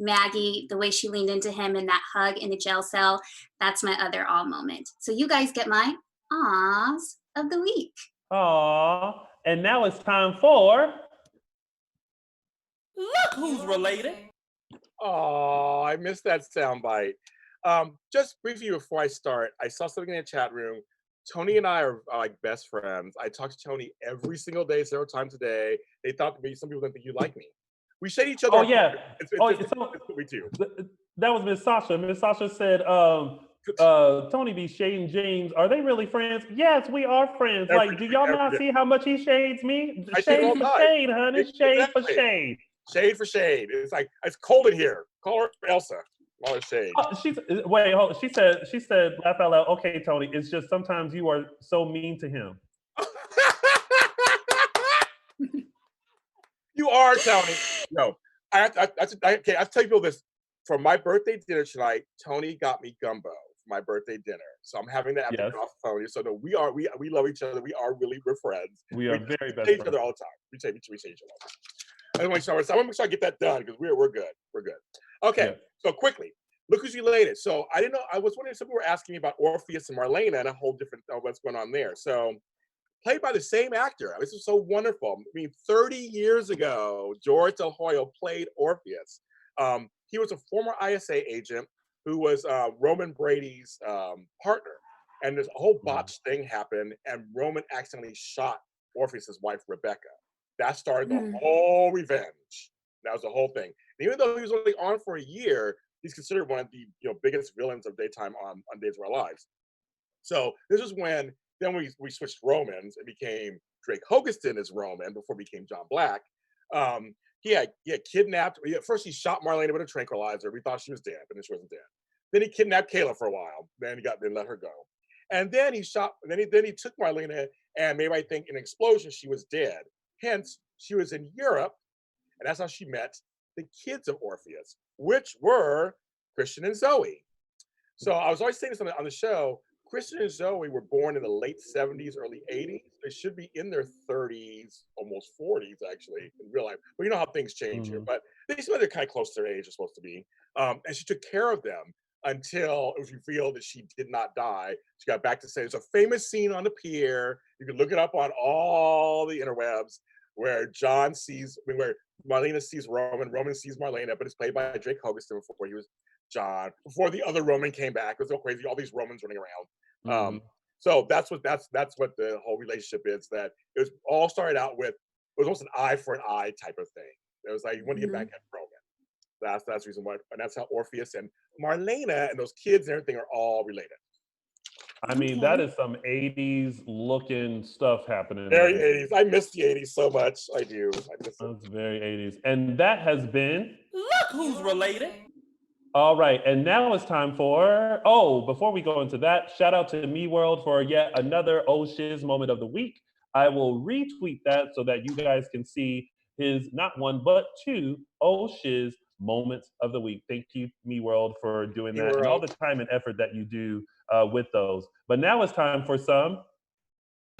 Maggie, the way she leaned into him in that hug in the jail cell, that's my other all moment. So you guys get my ahs of the week. Aw. And now it's time for Look who's related. Oh, I missed that soundbite. Just briefly before I start, I saw something in the chat room. Tony and I are like best friends. I talk to Tony every single day, several times a day. They thought maybe some people didn't think you like me. We shade each other. Oh, yeah. It's Oh, it's so- what we do. that was Miss Sasha. Miss Sasha said, Tony be shading James. Are they really friends? Yes, we are friends. Every Like, do day, y'all every not day. see how much he shades me? I shade all Shade the for time. shade, honey. Shade for Exactly. shade. Shade for shade. It's like it's cold in here. Call her Elsa. Call her shade. Wait, hold. She said, laugh out loud. Okay, Tony. It's just sometimes you are so mean to him. You are, Tony. No, I have to tell people this. For my birthday dinner tonight, Tony got me gumbo for my birthday dinner. So I'm having that after Yes. off the phone. So no, we love each other. We're friends. We are very best say each friends. other all the time. We say each other. I want to make sure I get that done because we're good. We're good. Okay. Yeah. So quickly, look who's related. So I didn't know. I was wondering. Some people were asking me about Orpheus and Marlena and a whole different what's going on there. So played by the same actor. This is so wonderful. I mean, 30 years ago, George Del Hoyo played Orpheus. He was a former ISA agent who was Roman Brady's partner. And this whole botched thing happened, and Roman accidentally shot Orpheus's wife, Rebecca. That started the whole revenge. That was the whole thing. And even though he was only on for a year, he's considered one of the biggest villains of daytime on Days of Our Lives. So this is when then we switched Romans and became Drake Hogestyn as Roman before he became John Black. He had kidnapped. First, he shot Marlena with a tranquilizer. We thought she was dead, but then she wasn't dead. Then he kidnapped Kayla for a while. Then he let her go. And then he shot. Then he took Marlena and maybe I think in an explosion she was dead. Hence, she was in Europe, and that's how she met the kids of Orpheus, which were Kristen and Zoe. So I was always saying this on the show. Kristen and Zoe were born in the late 70s, early 80s. They should be in their 30s, almost 40s, actually, in real life. But you know how things change here. But they seem like they're kind of close to their age, they're supposed to be. And she took care of them until it was revealed that she did not die. She got back to say, there's a famous scene on the pier. You can look it up on all the interwebs where where Marlena sees Roman sees Marlena, but it's played by Drake Hogestyn before he was John, before the other Roman came back. It was so crazy, all these Romans running around. So that's what the whole relationship is. That it was all started out with, it was almost an eye for an eye type of thing. It was like you want to get back at Roman. That's the reason why, and that's how Orpheus and Marlena and those kids and everything are all related. I mean, that is some 80s looking stuff happening. Very 80s. I miss the 80s so much. I do. I miss it. That's very 80s. And that has been Look who's related. All right, and now it's time for, before we go into that, shout out to Me World for yet another Oh Shiz moment of the week. I will retweet that so that you guys can see his not one, but two Oh Shiz moments of the week. Thank you, Me World, for doing that and all the time and effort that you do with those. But now it's time for some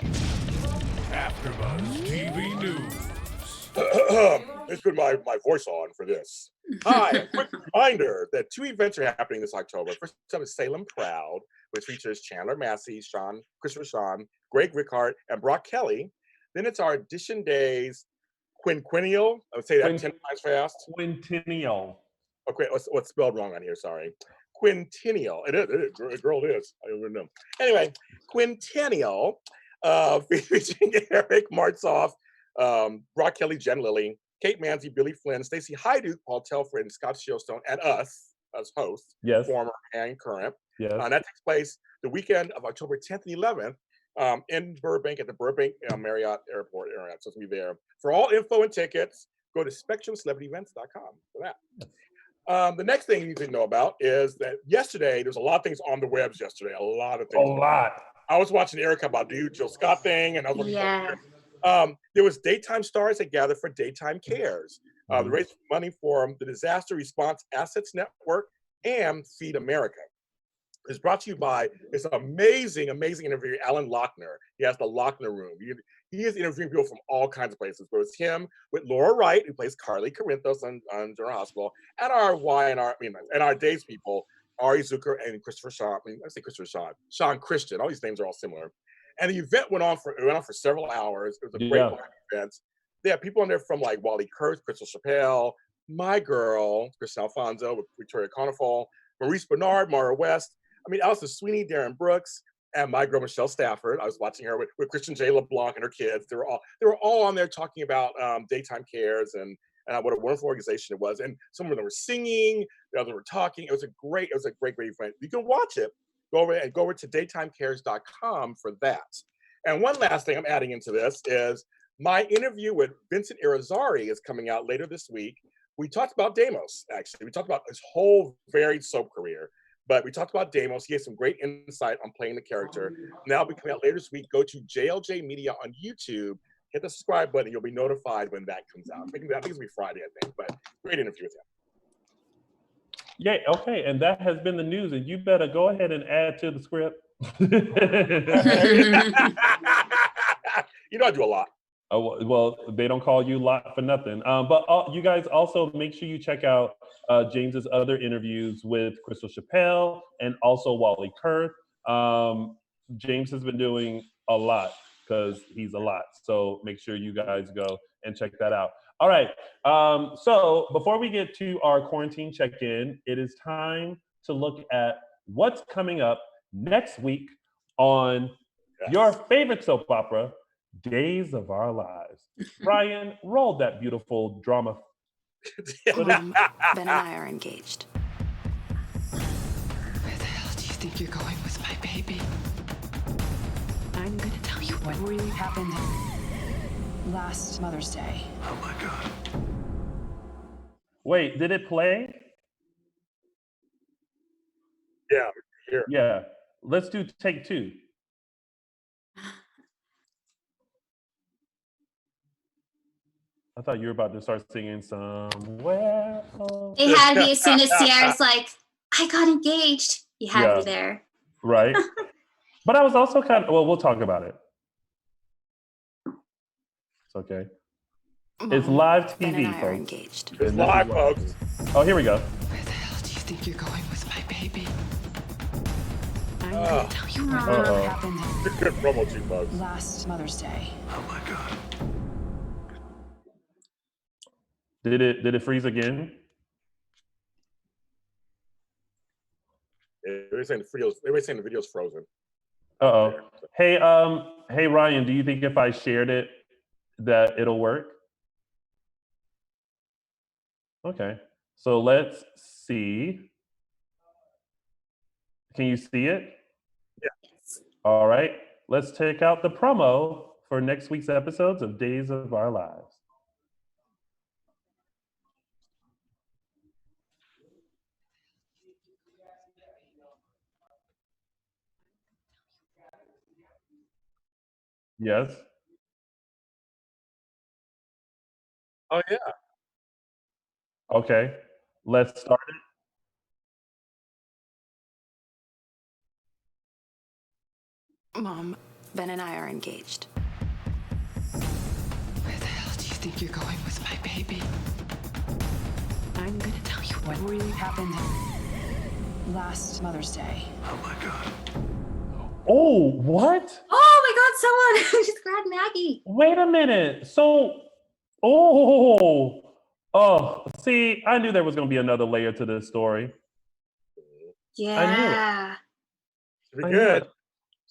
AfterBuzz TV News. Let's put my voice on for this. Hi, a quick reminder that 2 events are happening this October. First up is Salem Proud, which features Chandler Massey, Christopher Sean, Greg Rickhart, and Brock Kelly. Then it's our Dishin Days quinquennial. I would say that 10 times fast. Quintennial. Okay, what's spelled wrong on here? Sorry. Quintennial. It is. Girl, it is. I don't even know. Anyway, quintennial, featuring Eric Martzoff, Brock Kelly, Jen Lilly, Kate Manzi, Billy Flynn, Stacey Hyduke, Paul Telford, Scott Shieldstone, and us. as hosts, Yes. former and current. Yes. And that takes place the weekend of October 10th and 11th in Burbank at the Burbank Marriott Airport area. So it's going to be there. For all info and tickets, go to spectrumcelebrityevents.com for that. The next thing you need to know about is that yesterday, there's a lot of things on the webs yesterday. A lot of things. A lot. I was watching Erica about the Jill Scott thing, and I was looking there was daytime stars that gathered for Daytime Cares. They raised money for the Disaster Response Assets Network and Feed America. It's brought to you by this amazing, amazing interview, Alan Lochner. He has the Lochner Room. He is interviewing people from all kinds of places. But it's him with Laura Wright, who plays Carly Corinthos on General Hospital, and our Days people, Ari Zucker and Christopher Sean. Sean Christian. All these names are all similar. And the event went on for several hours. It was a great event. They had people on there from like Wally Kurtz, Crystal Chappelle, my girl, Kristen Alfonso, with Victoria Conifal, Maurice Bernard, Mara West. Allison Sweeney, Darren Brooks, and my girl Michelle Stafford. I was watching her with Christian J. LeBlanc and her kids. They were all on there talking about Daytime Cares and what a wonderful organization it was. And some of them were singing, the others were talking. It was a great event. You can watch it. Go over to daytimecares.com for that. And one last thing I'm adding into this is my interview with Vincent Irizarry is coming out later this week. We talked about Deimos, actually. We talked about his whole varied soap career. But we talked about Deimos. He has some great insight on playing the character. Now it'll be coming out later this week. Go to JLJ Media on YouTube. Hit the subscribe button. You'll be notified when that comes out. I think it'll be Friday, I think. But great interview with him. Yeah, okay. And that has been the news. And you better go ahead and add to the script. I do a lot. Oh, well, they don't call you lot for nothing. But you guys also make sure you check out James's other interviews with Crystal Chappelle and also Wally Kurth. James has been doing a lot because he's a lot. So make sure you guys go and check that out. All right. So before we get to our quarantine check-in, it is time to look at what's coming up next week on your favorite soap opera, Days of Our Lives. Ryan, roll that beautiful drama. Ben and I are engaged. Where the hell do you think you're going with my baby? I'm gonna tell you what really happened last Mother's Day. Oh my God. Wait, did it play? Yeah, here. Yeah. Let's do take two. I thought you were about to start singing somewhere. They had me as soon as Sierra's like, I got engaged. You had me there. Right. But I was also we'll talk about it. It's okay. It's live Ben TV, and I are folks. engaged. It's live, folks. Oh, here we go. Where the hell do you think you're going with my baby? I'm Oh. gonna tell you what Uh-oh. really happened It's a good promo too, folks. last Mother's Day. Oh my God. Did it freeze again? They were saying the video's frozen. Uh-oh. Hey, hey Ryan, do you think if I shared it that it'll work? Okay. So let's see. Can you see it? Yeah. All right. Let's check out the promo for next week's episodes of Days of Our Lives. Yes. Oh yeah. Okay. Let's start it. Mom, Ben and I are engaged. Where the hell do you think you're going with my baby? I'm gonna tell you what really happened last Mother's Day. Oh my God. Oh, what? Oh my God, someone just grabbed Maggie. Wait a minute. So, see, I knew there was going to be another layer to this story. Yeah. Should be I good. knew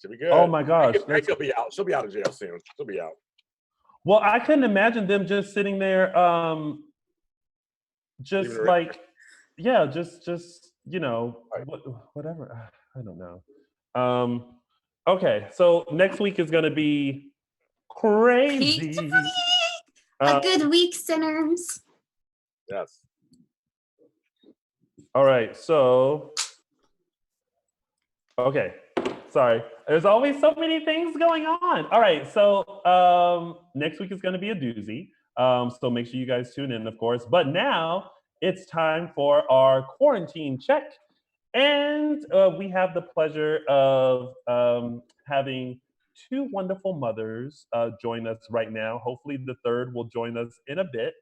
Should be good. Oh my gosh. She'll be out. She'll be out of jail soon. She'll be out. Well, I couldn't imagine them just sitting there, just Leaving her- like, yeah, just whatever. I don't know. Okay, so next week is gonna be crazy. A good week, sinners. Yes. All right, so okay, sorry. There's always so many things going on. All right, so next week is going to be a doozy. So make sure you guys tune in, of course. But now it's time for our quarantine check, and we have the pleasure of having two wonderful mothers join us right now. Hopefully, the third will join us in a bit.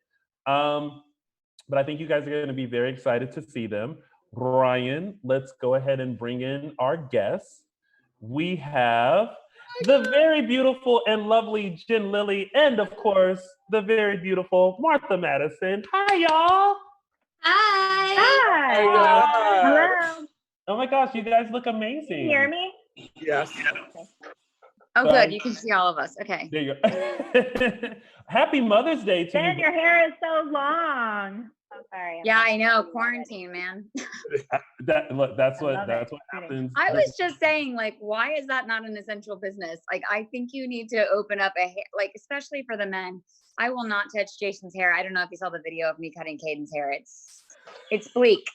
But I think you guys are going to be very excited to see them. Ryan, let's go ahead and bring in our guests. We have the very beautiful and lovely Jen Lilly, and of course, the very beautiful Martha Madison. Hi, y'all. Hi. Hello. Oh my gosh, you guys look amazing. Can you hear me? Yes. Oh, Sorry. good. You can see all of us. Okay. There you go. Happy Mother's Day to Ben, you. your hair is so long. Oh, sorry. Yeah, I know. Quarantine, man. That's what happens. I was just saying, like, why is that not an essential business? Like, I think you need to open up like, especially for the men. I will not touch Jason's hair. I don't know if you saw the video of me cutting Caden's hair. It's bleak.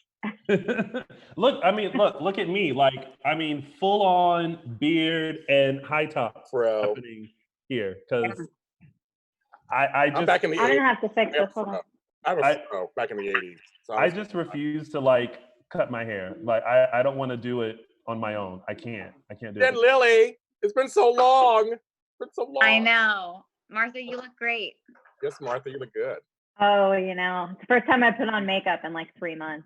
Look at me. Like, I mean, full on beard and high top happening here. Because I'm back in the 80s. I'm gonna have to fix this. Hold on. I was back in the 80s. So I just refuse to like cut my hair. Like I don't want to do it on my own. I can't do it. And Lily, it's been so long. I know. Martha, you look great. Yes, Martha, you look good. Oh, it's the first time I put on makeup in like 3 months.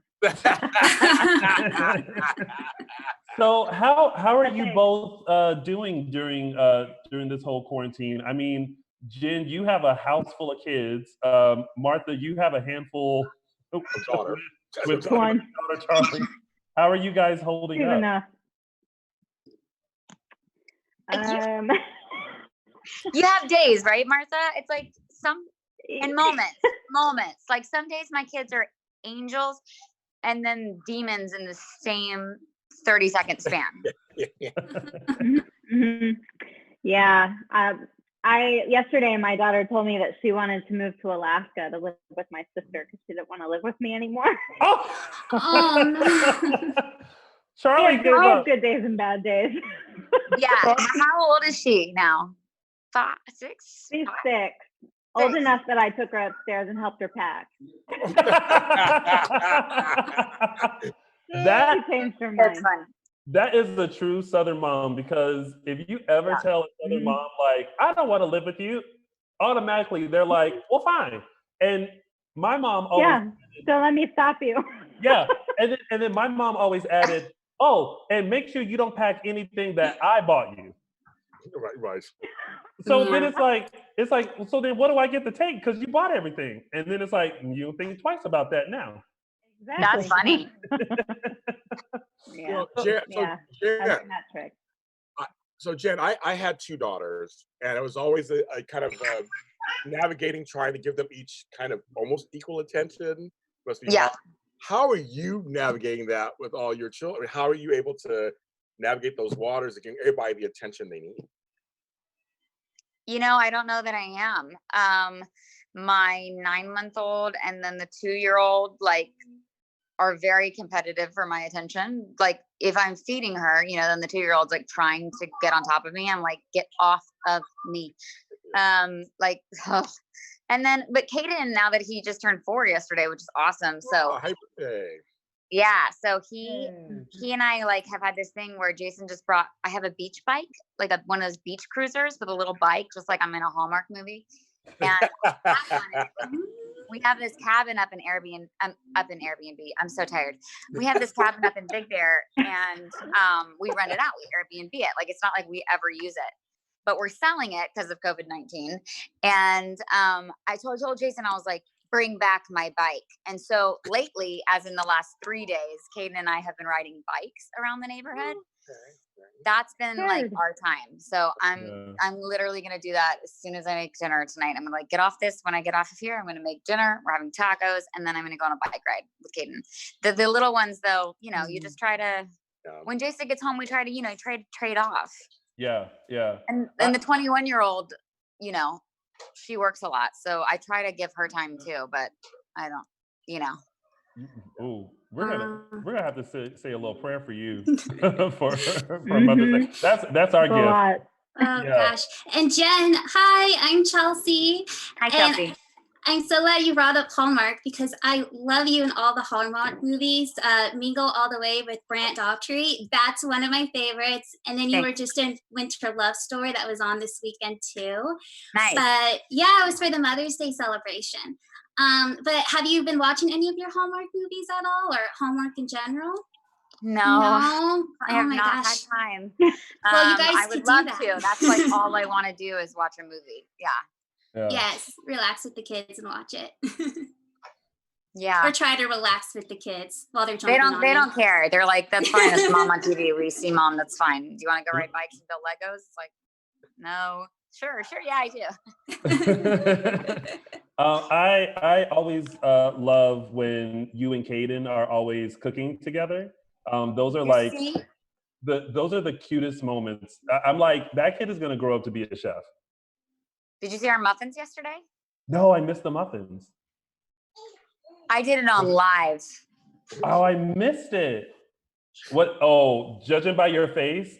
So how are you both doing during this whole quarantine? I mean, Jen, you have a house full of kids. Martha, you have a handful of daughter. with daughter Charlie. How are you guys holding up? Enough. You have days, right, Martha? It's like moments. Like some days my kids are angels and then demons in the same 30-second span. Yeah. Yesterday my daughter told me that she wanted to move to Alaska to live with my sister because she didn't want to live with me anymore. Oh no. Charlie gave up. Good days and bad days. Yeah. How old is she now? 5, 6? She's 6. Old enough that I took her upstairs and helped her pack. That she changed her mind. That is the true Southern mom, because if you ever tell a Southern mom, like, I don't want to live with you, automatically they're like, well, fine. And my mom always so let me stop you. And then my mom always added, oh, and make sure you don't pack anything that I bought you. Right. So then it's like, so then what do I get to take? Because you bought everything. And then it's like, you don't think twice about that now. Exactly. That's funny. So Jen, I had 2 daughters, and it was always a kind of navigating, trying to give them each kind of almost equal attention. Must be hard. How are you navigating that with all your children? How are you able to navigate those waters and give everybody the attention they need? I don't know that I am. My 9-month-old and then the 2-year-old, like, are very competitive for my attention. Like, if I'm feeding her, then the 2-year-old's like trying to get on top of me. I'm like, get off of me. And then, but Caden, now that he just turned 4 yesterday, which is awesome. So yeah, so he and I like have had this thing where Jason just I have a beach bike, like one of those beach cruisers with a little bike, just like I'm in a Hallmark movie. And we have this cabin up in Airbnb. I'm so tired. We have this cabin up in Big Bear, and we rent it out. We Airbnb it. Like, it's not like we ever use it, but we're selling it because of COVID-19. And I told Jason, I was like, bring back my bike. And so lately, as in the last 3 days, Caden and I have been riding bikes around the neighborhood. That's been like Good. our time. So I'm literally gonna do that as soon as I make dinner tonight. I'm gonna like get off this. When I get off of here, I'm gonna make dinner. We're having tacos, and then I'm gonna go on a bike ride with Caden. The little ones, though, you know, you just try to. When Jason gets home, we try to, you know, trade off. Yeah. And the 21-year-old, you know, she works a lot, so I try to give her time too. But I don't, you know. Ooh, we're gonna have to say a little prayer for you for Mother's Day. That's our gift. Oh gosh. And Jen, hi, I'm Chelsea. Hi, Chelsea. And I'm so glad you brought up Hallmark because I love you in all the Hallmark movies. Mingle All the Way with Brant Daughtry. That's one of my favorites. And then you were just in Winter Love Story that was on this weekend too. Nice. But yeah, it was for the Mother's Day celebration. But have you been watching any of your Hallmark movies at all, or Hallmark in general? No, I have not had time. Well, you guys I would love to. That's like all I want to do is watch a movie. Yeah. Yes, relax with the kids and watch it. Yeah. Or try to relax with the kids while they're They jumping don't. They don't care. They're like, that's fine. It's mom on TV. We see mom. That's fine. Do you want to go ride bikes and build Legos? It's like, no. Sure. Yeah, I do. I always love when you and Caden are always cooking together. Those are like those are the cutest moments. I'm like, that kid is gonna grow up to be a chef. Did you see our muffins yesterday? No, I missed the muffins. I did it on live. Oh, I missed it. What? Oh, judging by your face,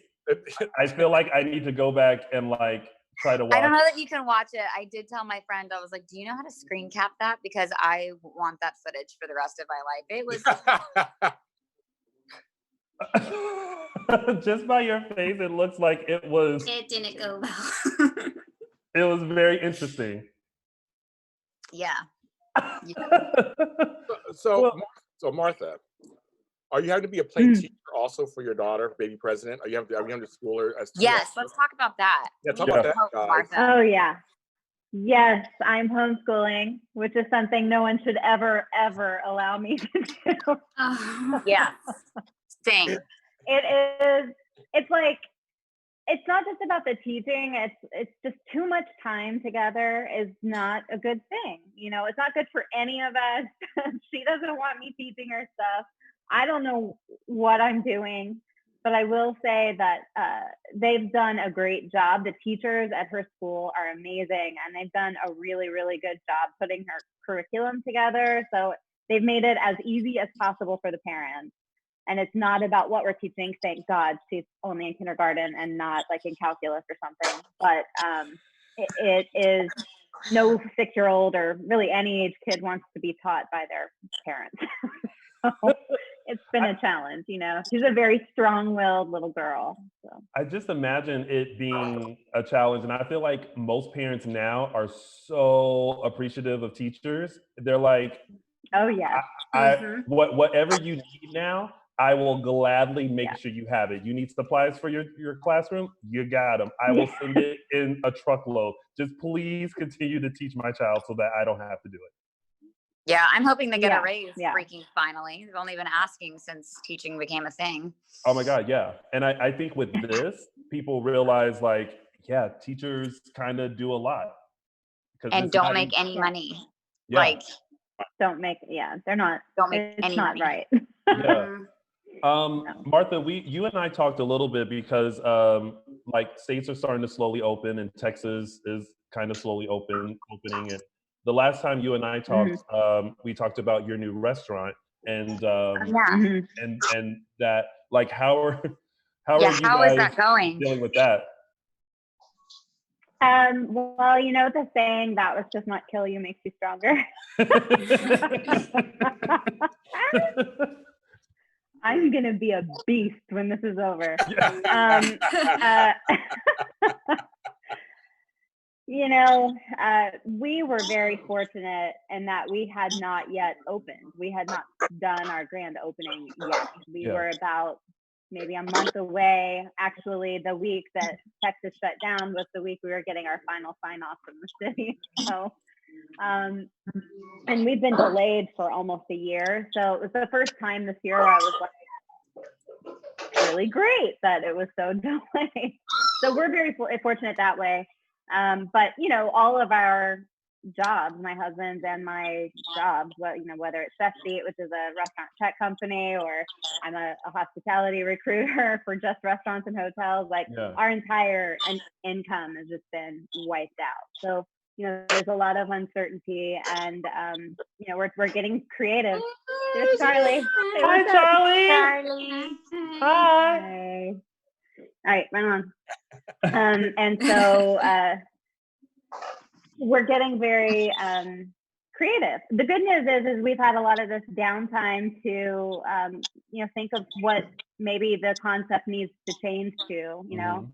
I feel like I need to go back and like try to watch. I don't know that you can watch it. I did tell my friend, I was like, do you know how to screen cap that? Because I want that footage for the rest of my life. It was just by your face, it looks like it was. It didn't go well. It was very interesting. Yeah. So Martha, are you having to be a play teacher also for your daughter, baby president? Are you having to school her as Yes, let's talk about that. Yeah, talk about that, Martha. Oh yeah. Yes, I'm homeschooling, which is something no one should ever allow me to do. Yeah. Same. It's like, it's not just about the teaching, it's just too much time together is not a good thing. You know, it's not good for any of us. She doesn't want me teaching her stuff. I don't know what I'm doing, but I will say that they've done a great job. The teachers at her school are amazing, and they've done a really, really good job putting her curriculum together. So they've made it as easy as possible for the parents. And it's not about what we're teaching. Thank God she's only in kindergarten and not like in calculus or something. But it is no 6-year-old or really any age kid wants to be taught by their parents. So it's been a challenge, you know. She's a very strong-willed little girl. So. I just imagine it being a challenge. And I feel like most parents now are so appreciative of teachers. They're like, oh yeah. Whatever you need now, I will gladly make sure you have it. You need supplies for your classroom? You got them. I will send it in a truckload. Just please continue to teach my child so that I don't have to do it. Yeah, I'm hoping they get a raise freaking finally. They've only been asking since teaching became a thing. Oh my God, yeah. And I think with this, people realize like, yeah, teachers kind of do a lot. And don't make any money. Yeah. Like, don't make, they're not, don't make any money. Right. Yeah. Martha, you and I talked a little bit because like states are starting to slowly open and Texas is kind of slowly opening. And the last time you and I talked, we talked about your new restaurant and and that like how are you guys is that going? Dealing with that? Well, you know the saying that was does not kill you makes you stronger. I'm gonna be a beast when this is over. You know, we were very fortunate in that we had not yet opened. We had not done our grand opening yet. We were about maybe a month away. Actually, the week that Texas shut down was the week we were getting our final sign-off from the city. So, and we've been delayed for almost a year. So it was the first time this year I was like, really great that it was so delayed. So we're very fortunate that way. But you know, all of our jobs, my husband's and my jobs, whether it's Chef Seat, which is a restaurant tech company, or I'm a hospitality recruiter for just restaurants and hotels, like our entire income has just been wiped out. So, you know, there's a lot of uncertainty, and you know, we're getting creative. There's Charlie. Hi, Charlie. Charlie. Hi. Hi. All right, run on. And so we're getting very creative. The good news is we've had a lot of this downtime to you know, think of what maybe the concept needs to change to. You know,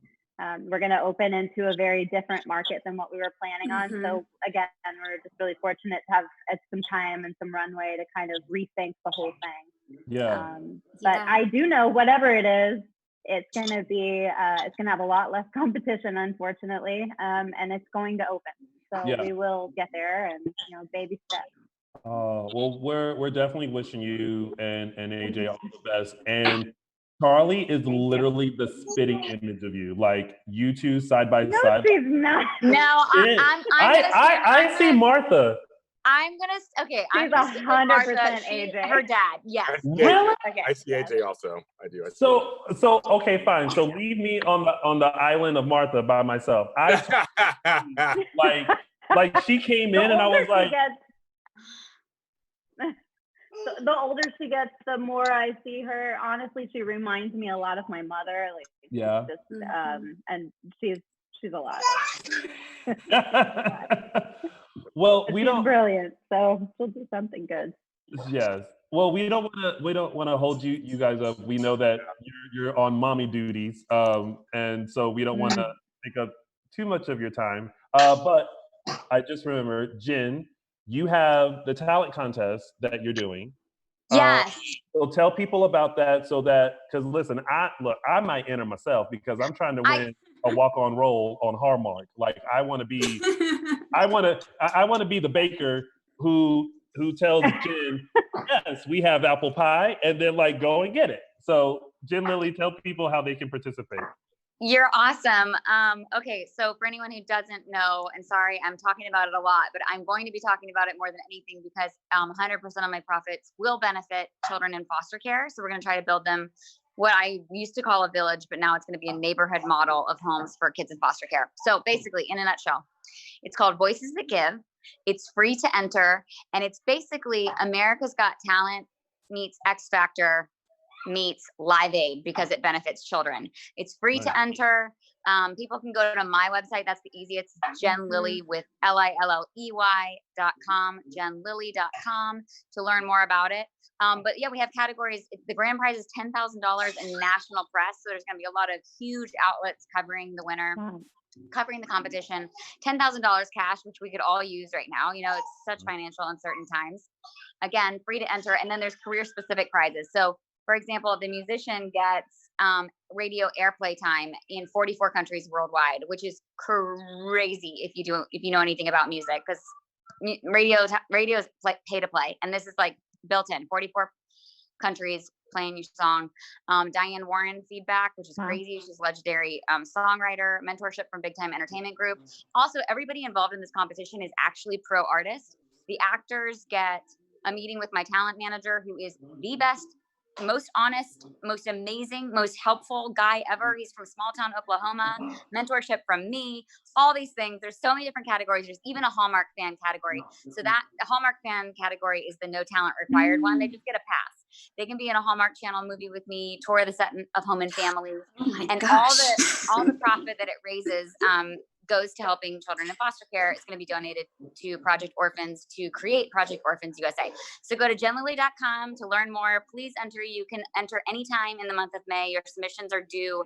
we're going to open into a very different market than what we were planning on. So again, we're just really fortunate to have some time and some runway to kind of rethink the whole thing. But I do know whatever it is, it's going to be it's going to have a lot less competition, unfortunately, and it's going to open. So we will get there, and you know, baby steps. Well, we're definitely wishing you and AJ all the best. And Charlie is literally the spitting image of you, like you two side by side. She's not. No, I see Martha. I'm gonna She's I'm gonna stick with 100% Martha. AJ. Her dad, yes. Really? Okay. I see AJ also. I do. I see So okay, fine. So leave me on the island of Martha by myself. Like she came in and I was like, the older she gets, the more I see her. Honestly, she reminds me a lot of my mother. Like, just, and she's a lot. Well, she's brilliant, so she'll do something good. Yes. Well, we don't want to hold you guys up. We know that you're on mommy duties, and so we don't want to take up too much of your time. But I just remembered, Jen, you have the talent contest that you're doing. Yes. So tell people about that, so that, because listen, I might enter myself because I'm trying to win a walk-on role on Hallmark. Like I want to be, I want to be the baker who tells Jen, yes, we have apple pie, and then like go and get it. So Jen Lilly, tell people how they can participate. You're awesome. Okay, so for anyone who doesn't know, and sorry, I'm talking about it a lot, but I'm going to be talking about it more than anything because 100% of my profits will benefit children in foster care. So we're going to try to build them what I used to call a village, but now it's going to be a neighborhood model of homes for kids in foster care. So basically, in a nutshell, it's called Voices That Give. It's free to enter, and it's basically America's Got Talent meets X Factor meets Live Aid because it benefits children. It's free to enter. People can go to my website. That's the easiest. Jen Lilly with LILLEY.com, jenlilly.com to learn more about it. But yeah, we have categories. The grand prize is $10,000 in national press. So there's going to be a lot of huge outlets covering the winner. Covering the competition, $10,000 cash, which we could all use right now. You know, it's such financial uncertain times. Again, free to enter. And then there's career specific prizes. So for example, the musician gets radio airplay time in 44 countries worldwide, which is crazy if you know anything about music, because radio is pay to play. And this is like built in 44 countries playing your song. Diane Warren feedback, which is crazy. She's a legendary songwriter, mentorship from Big Time Entertainment Group. Also, everybody involved in this competition is actually pro artists. The actors get a meeting with my talent manager, who is the best, most honest, most amazing, most helpful guy ever. He's from small town Oklahoma. Mentorship from me, all these things. There's so many different categories. There's even a Hallmark fan category. So that the Hallmark fan category is the no talent required one. They just get a pass. They can be in a Hallmark Channel movie with me, tour the set of Home and Family, and all the profit that it raises goes to helping children in foster care. It's going to be donated to Project Orphans to create Project Orphans USA. So go to jenlilly.com to learn more. Please enter. You can enter anytime in the month of May. Your submissions are due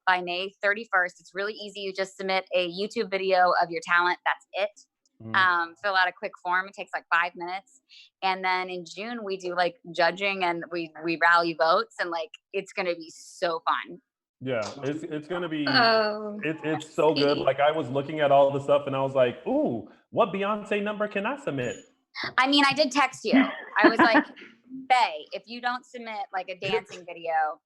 by May 31st. It's really easy. You just submit a YouTube video of your talent. That's it. Fill out a quick form. It takes like 5 minutes. And then in June, we do like judging and we rally votes, and like, it's going to be so fun. Yeah, it's going to be, it's so good. Like I was looking at all the stuff and I was like, ooh, what Beyonce number can I submit? I mean, I did text you. I was like, Faye, if you don't submit like a dancing video,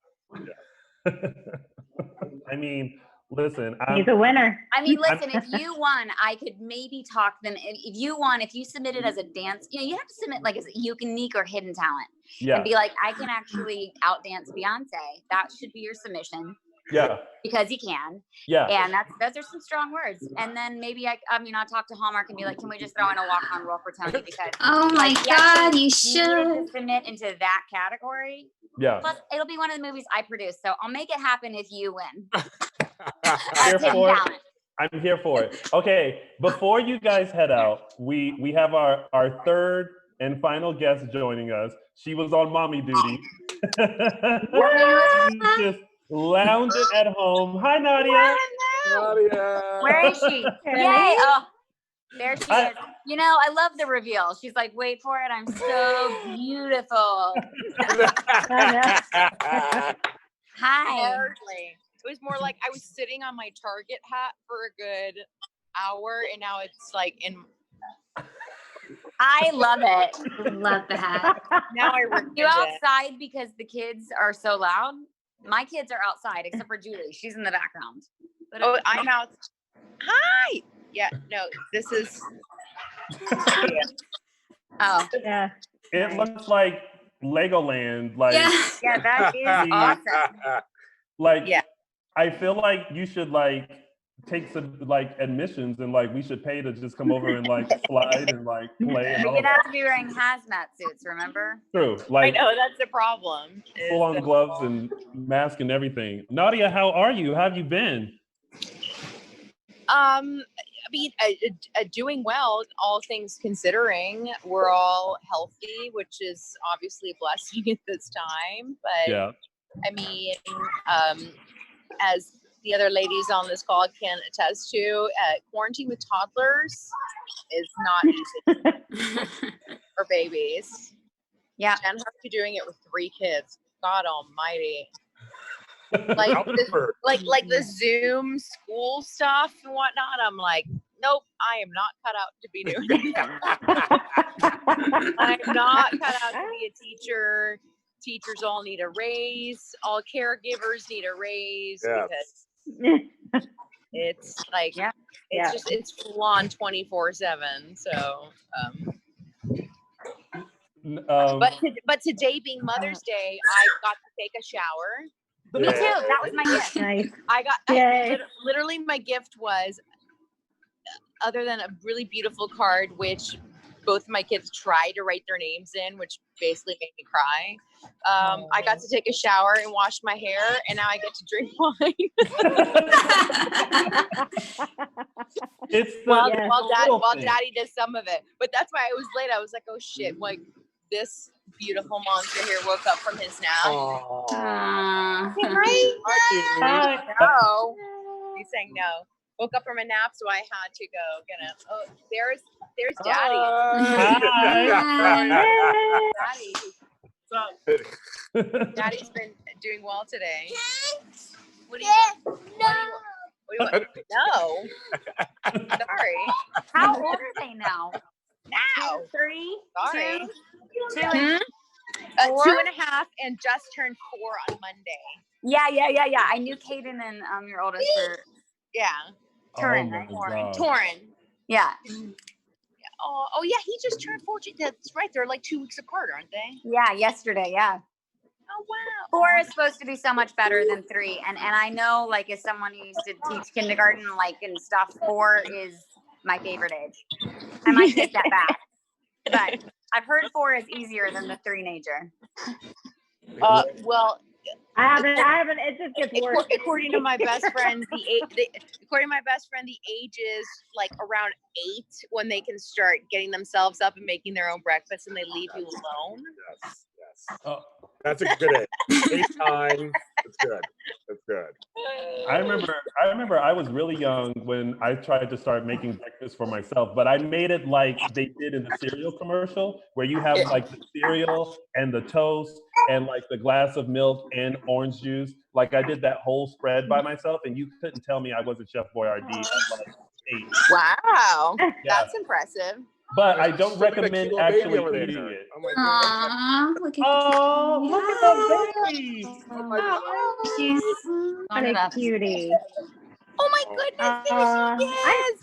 I mean, listen, He's a winner. I mean, listen, if you won, I could maybe talk them. If you won, if you submitted as a dance, you have to submit like as a unique or hidden talent. Yeah. And be like, I can actually outdance Beyonce. That should be your submission. Yeah. Because you can. Yeah. And those are some strong words. And then maybe I'll talk to Hallmark and be like, can we just throw in a walk-on role for Tony? Because Oh my God, you should. to submit into that category. Yeah. Plus, it'll be one of the movies I produce, so I'll make it happen if you win. I'm here for it. Okay, before you guys head out, we have our third and final guest joining us. She was on mommy duty. She's just lounging at home. Hi, Nadia. Nadia. Where is she? Yay! Oh, there she is. I love the reveal. She's like, wait for it. I'm so beautiful. Hi. Hardly. It was more like I was sitting on my Target hat for a good hour, and now it's like in. I love it. Love the hat. Now I regret You outside because the kids are so loud? My kids are outside, except for Julie. She's in the background. But I'm out. Hi. Yeah. No. This is. Oh. Yeah. It looks like Legoland. Like, yeah, that is awesome. Like, I feel like you should like take some like admissions and like we should pay to just come over and like slide and like play. And all You'd have to be wearing hazmat suits, remember? True. Like, I know that's the problem. Full on gloves and mask and everything. Nadia, how are you? How have you been? I mean, doing well, all things considering. We're all healthy, which is obviously a blessing at this time. But yeah. I mean, as the other ladies on this call can attest to, quarantine with toddlers is not easy for babies. Yeah. And how are you doing it with 3 kids? God almighty. Like the Zoom school stuff and whatnot. I'm like, nope, I am not cut out to be doing that. I'm not cut out to be a teacher. Teachers all need a raise. All caregivers need a raise because it's like, it's full on 24/7. So, but today being Mother's Day, I got to take a shower. Me too. That was my gift. Nice. Literally my gift was, other than a really beautiful card, which both of my kids tried to write their names in, which basically made me cry. I got to take a shower and wash my hair, and now I get to drink wine. While Daddy does some of it. But that's why I was late. I was like, oh shit, like this beautiful monster here woke up from his nap. Right? No. He's saying no. Woke up from a nap, so I had to go get him. Oh, there's Daddy. Daddy. Daddy's been doing well today. What do you want? No. Sorry. How old are they now? Now. 3? Sorry. 2? 2.5 and just turned 4 on Monday. Yeah. I knew Kaden and your oldest were. Yeah. Torin, right? Torin. Yeah. Oh yeah, he just turned 14. That's right. They're like 2 weeks apart, aren't they? Yeah, yesterday, yeah. Oh wow. 4 is supposed to be so much better than 3. And I know, like, as someone who used to teach kindergarten, like, and stuff, 4 is my favorite age. I might take that back. But I've heard 4 is easier than the 3-nager. Well, I haven't. It just gets worse. According to my best friend, the age is like around 8 when they can start getting themselves up and making their own breakfast, and they leave you alone. Yes. Oh, that's a good age. 8 time. That's good. That's good. I remember I was really young when I tried to start making breakfast for myself, but I made it like they did in the cereal commercial, where you have like the cereal and the toast and like the glass of milk and orange juice. Like I did that whole spread by myself, and you couldn't tell me I wasn't Chef Boyardee at like 8. Wow, Yeah. that's impressive. but I don't Look at the recommend cute little baby actually over there. eating it. Oh my God. Aw, look at Oh, look at that baby. Oh my God. she's What a cutie. Oh my goodness, there she is.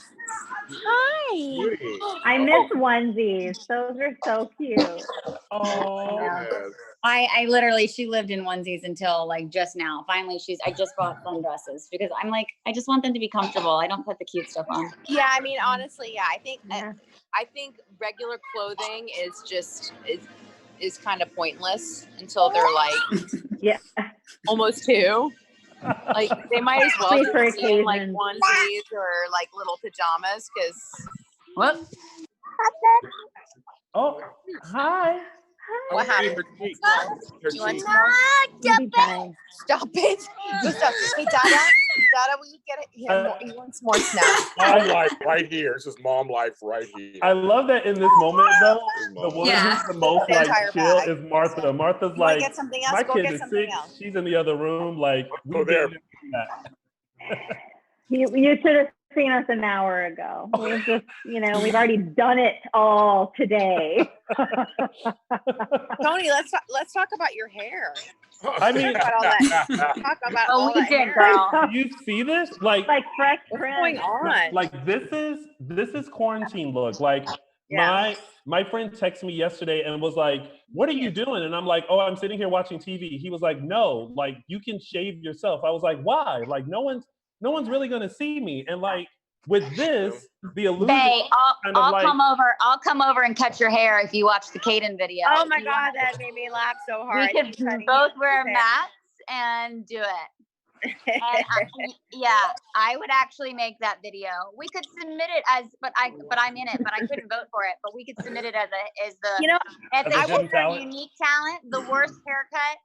Hi. Beauty. I miss onesies. Those are so cute. Oh, Yes. I literally, she lived in onesies until like just now. Finally, I just bought fun dresses because I'm like, I just want them to be comfortable. I don't put the cute stuff on. Yeah, I mean, honestly, yeah, Yeah. I think regular clothing is just is kind of pointless until they're like Yeah. almost 2. Like they might as well Wait just for be in like occasions. onesies or like little pajamas because What? oh, hi. what happened? Her You want cheeks. Stop it! Stop. Hey, Dada, will you get it? He wants more snacks. Mom life right here. This is mom life right here. I love that in this moment though, the woman Yeah. who's the most The like entire chill bag. is Martha. Martha's You want like, to get something else? my Go kid get is something 6. else. She's in the other room. Like, we Go there. did that. You should have seen us an hour ago. We've just, we've already done it all today. Tony, let's talk about your hair. I mean, Talk about all that. Talk about Oh, all we that did, hair. girl. do you see this? Like fresh What's trim. going on? like this is quarantine look. Like Yeah. my friend texted me yesterday and was like, "What are you doing?" And I'm like, "Oh, I'm sitting here watching TV." He was like, "No, like you can shave yourself." I was like, "Why?" Like no one's really gonna see me. And like with this, the illusion Bae, kind of I'll like, come over and cut your hair if you watch the Kaden video. Oh my God, that made me laugh so hard. We could both wear mats and do it. And I would actually make that video. We could submit it but I'm in it, but I couldn't vote for it. But we could submit it as the As a Ethics hidden for talent? unique talent, the worst haircut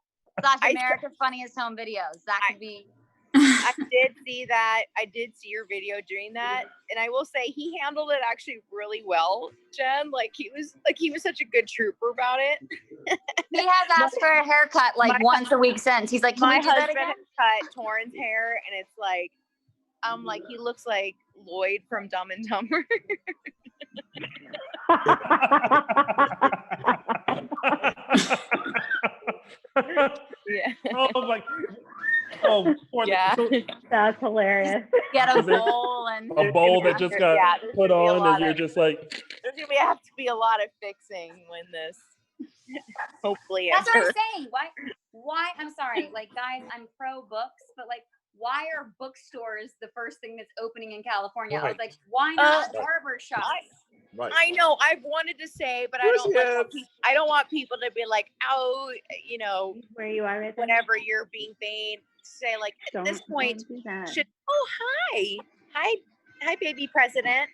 / America's funniest home videos. That could be. I did see that. I did see your video doing that, and I will say he handled it actually really well, Jen. Like he was such a good trooper about it. He has asked for a haircut like once a week since. He's like, "Can My we do that husband again?" has cut Torrance hair, and it's like, like he looks like Lloyd from Dumb and Dumber. Yeah. oh like oh Yeah. That's hilarious. Get a bowl and a bowl that just got there's put gonna be a on lot and you're of- just like, There's gonna have to be a lot of fixing when this hopefully That's what enter. I'm saying. Why? I'm sorry. Like, guys, I'm pro books, but like, why are bookstores the first thing that's opening in California? I was like, why not barber shops? Right. I know I've wanted to say, but I don't want people to be like, oh, Where you are right there. whenever you're being vain. Say like at this point, don't do that. hi, baby president.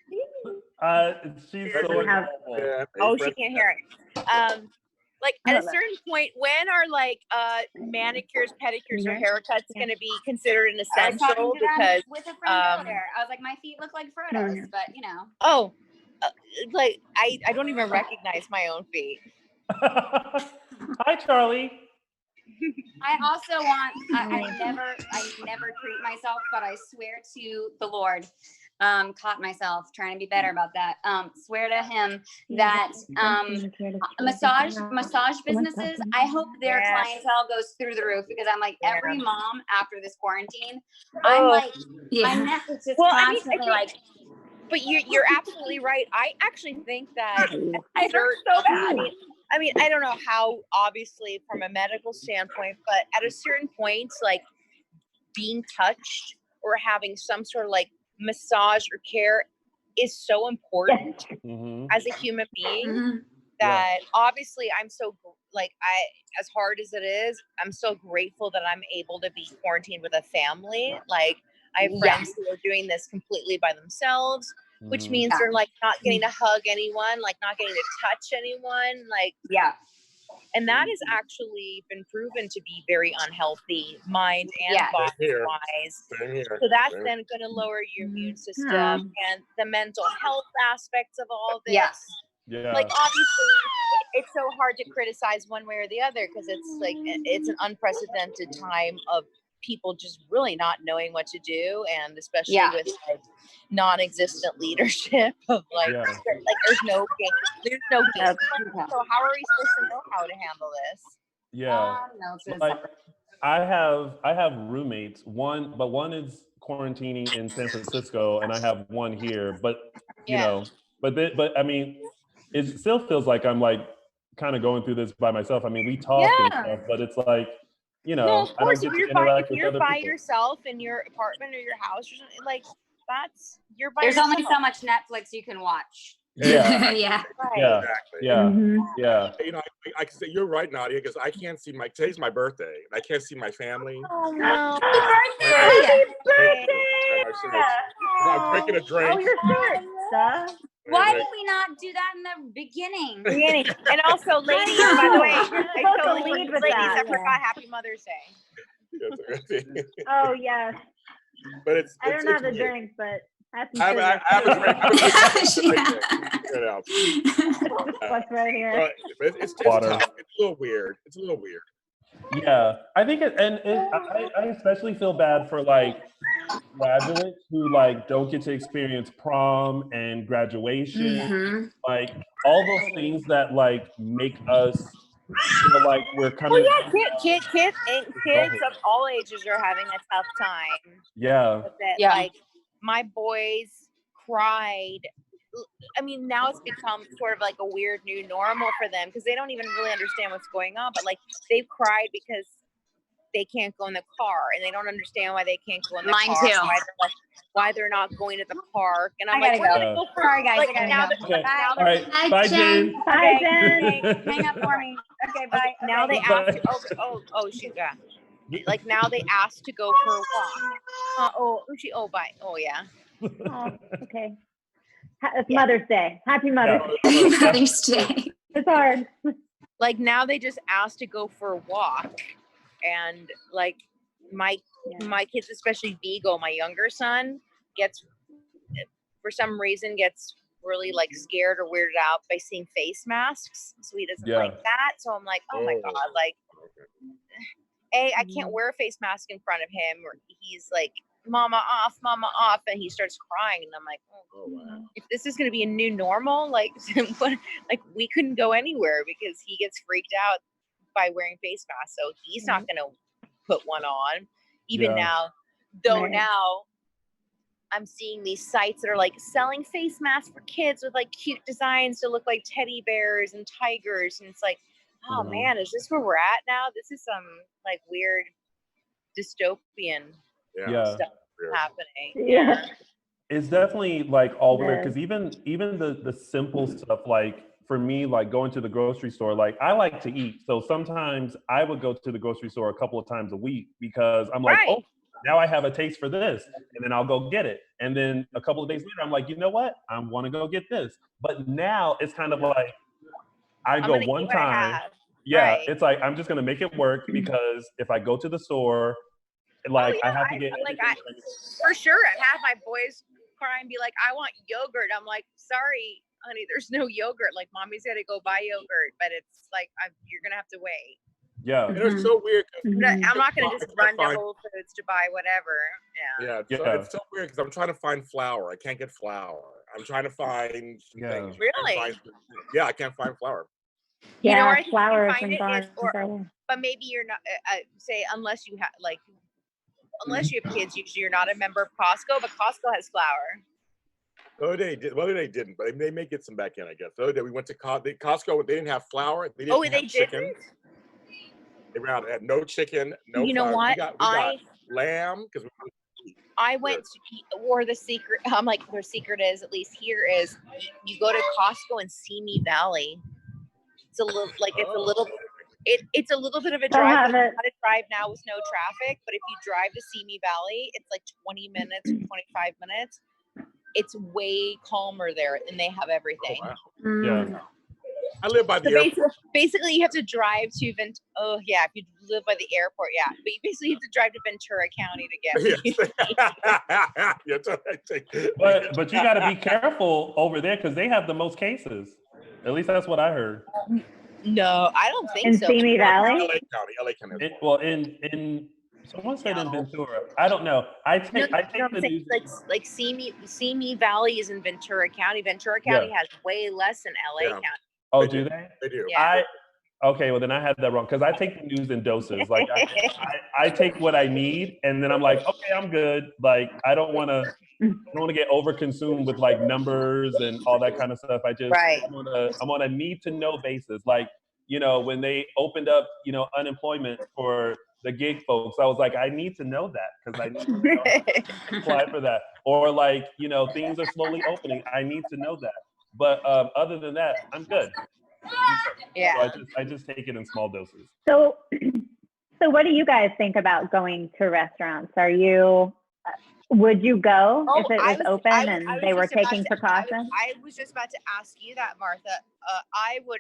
she's Doesn't so have- adorable. Yeah. Oh, she can't hear it. Like at a certain point, when are like manicures, pedicures, or haircuts going to be considered an I was talking essential? to them Because with a friend earlier. I was like, my feet look like Frodo's, but like I don't even recognize my own feet. Hi, Charlie. I also want. I never treat myself, but I swear to the Lord, caught myself trying to be better about that. Swear to him that massage businesses. I hope their clientele goes through the roof because I'm like every mom after this quarantine. I'm like my neck is just constantly like. But you're absolutely right. I actually think that I hurt so bad. I mean, I don't know how, obviously, from a medical standpoint, but at a certain point, like being touched or having some sort of like massage or care is so important as a human being that obviously I'm so as hard as it is, I'm so grateful that I'm able to be quarantined with a family. Like I have friends who are doing this completely by themselves, which means they're like not getting to hug anyone, like not getting to touch anyone, like and that has actually been proven to be very unhealthy, mind and body wise. So that's then going to lower your immune system and the mental health aspects of all this. Like obviously, it's so hard to criticize one way or the other because it's like it's an unprecedented time of people just really not knowing what to do, and especially with like non-existent leadership of like, there's no game. So how are we supposed to know how to handle this? Yeah. Like, I have roommates. One is quarantining in San Francisco, and I have one here. But you know, but I mean, it still feels like I'm like kind of going through this by myself. I mean, we talk and stuff, but it's like, you know, No, of course, I don't if get to you're interact with by other people. yourself in your apartment or your house or something, like you're by There's yourself. only so much Netflix you can watch. Yeah. Yeah. Yeah. Exactly. Yeah. Yeah. You know, I can say you're right, Nadia, because I can't see today's my birthday, and I can't see my family. Oh no! Happy birthday! I'm drinking a drink. Oh, you're serious. Why did we not do that in the beginning? And also, ladies, by the way, I supposed to totally lead with ladies, that. I forgot Happy Mother's Day. Oh yes. But it's I don't have the weird. drink, but happy I have a drink. What's right here? It's Water. tough. It's a little weird. Yeah, I think I especially feel bad for like graduates who like don't get to experience prom and graduation, like all those things that like make us feel like we're coming. Kids of all ages are having a tough time. Yeah. With it. Like my boys cried. I mean, now it's become sort of like a weird new normal for them because they don't even really understand what's going on. But like they've cried because they can't go in the car, and they don't understand why they can't go in the car. Mine too. Why they're not going to the park. And I'm I like, gotta we're gonna go. go for Sorry, guys, like, I gotta now go. that- Okay. now All that- right. Bye, Jen. Bye, Jen. Hang up for me. Okay, bye. Now they Bye. ask. Oh, shoot, yeah. Like now they ask to go for a walk. Bye. Oh, yeah. Oh, okay. It's Mother's Day. Happy Mother's Yeah. Day. Mother's Day. It's hard. Like now they just ask to go for a walk, and like my kids, especially Vigo, my younger son, for some reason gets really like scared or weirded out by seeing face masks, so he doesn't like that. So I'm like, oh my god, like I can't wear a face mask in front of him, or he's like, mama off, and he starts crying, and I'm like, if this is going to be a new normal, like we couldn't go anywhere because he gets freaked out by wearing face masks, so he's not going to put one on even now, though. Now I'm seeing these sites that are like selling face masks for kids with like cute designs to look like teddy bears and tigers, and it's like, oh man, is this where we're at now? This is some like weird dystopian stuff happening. Yeah. It's definitely like all weird because even the simple stuff, like for me, like going to the grocery store, like I like to eat, so sometimes I would go to the grocery store a couple of times a week because I'm like, oh, now I have a taste for this, and then I'll go get it, and then a couple of days later I'm like, you know what, I want to go get this. But now it's kind of like I go one time. Yeah, it's like I'm just gonna make it work because if I go to the store, like I have to get for sure. I've had my boys cry and be like, I want yogurt. I'm like, sorry, honey, there's no yogurt. Like mommy's got to go buy yogurt, but it's like you're gonna have to wait. Yeah, and it's so weird. I'm not gonna just run to Whole Foods to buy whatever. It's so weird because I'm trying to find flour. I can't get flour. I'm trying to find things. Really? I can't find flour. Yeah, you know where I think flour you is can find it important. but maybe you're not. Say unless you have unless you have kids, usually you're not a member of Costco, but Costco has flour. The other day, they didn't, but they may get some back in, I guess. The other day we went to Costco. They didn't have flour. They didn't have chicken. They had no chicken, no. You know flour. what? We got lamb because I went to, or the secret. I'm like, their secret is, at least here, is you go to Costco in Simi Valley. It's a little it's a little bit of a drive. It's not a drive now with no traffic, but if you drive to Simi Valley, it's like 20 minutes, 25 minutes. It's way calmer there, and they have everything. Oh, wow. Yeah. I live by the airport. Basically, you have to drive to if you live by the airport, but you basically have to drive to Ventura County to get but you got to be careful over there because they have the most cases. At least that's what I heard. No, I don't think so. In Simi Valley? LA County. Someone said in Ventura. I don't know. I take I'm the saying, news. like Simi Valley is in Ventura County. Ventura County has way less than LA County. Oh, do they? They do. Yeah. Okay, well then I had that wrong because I take the news in doses. Like I take what I need, and then I'm like, okay, I'm good. Like I don't want to get overconsumed with like numbers and all that kind of stuff. I'm on a need to know basis. Like when they opened up unemployment for the gig folks, I was like, I need to know that because I need to apply for that. Or like things are slowly opening. I need to know that. But other than that, I'm good. Yeah. So I just take it in small doses. So what do you guys think about going to restaurants? Would you go if it was open and they were taking precautions? I was just about to ask you that, Martha. I would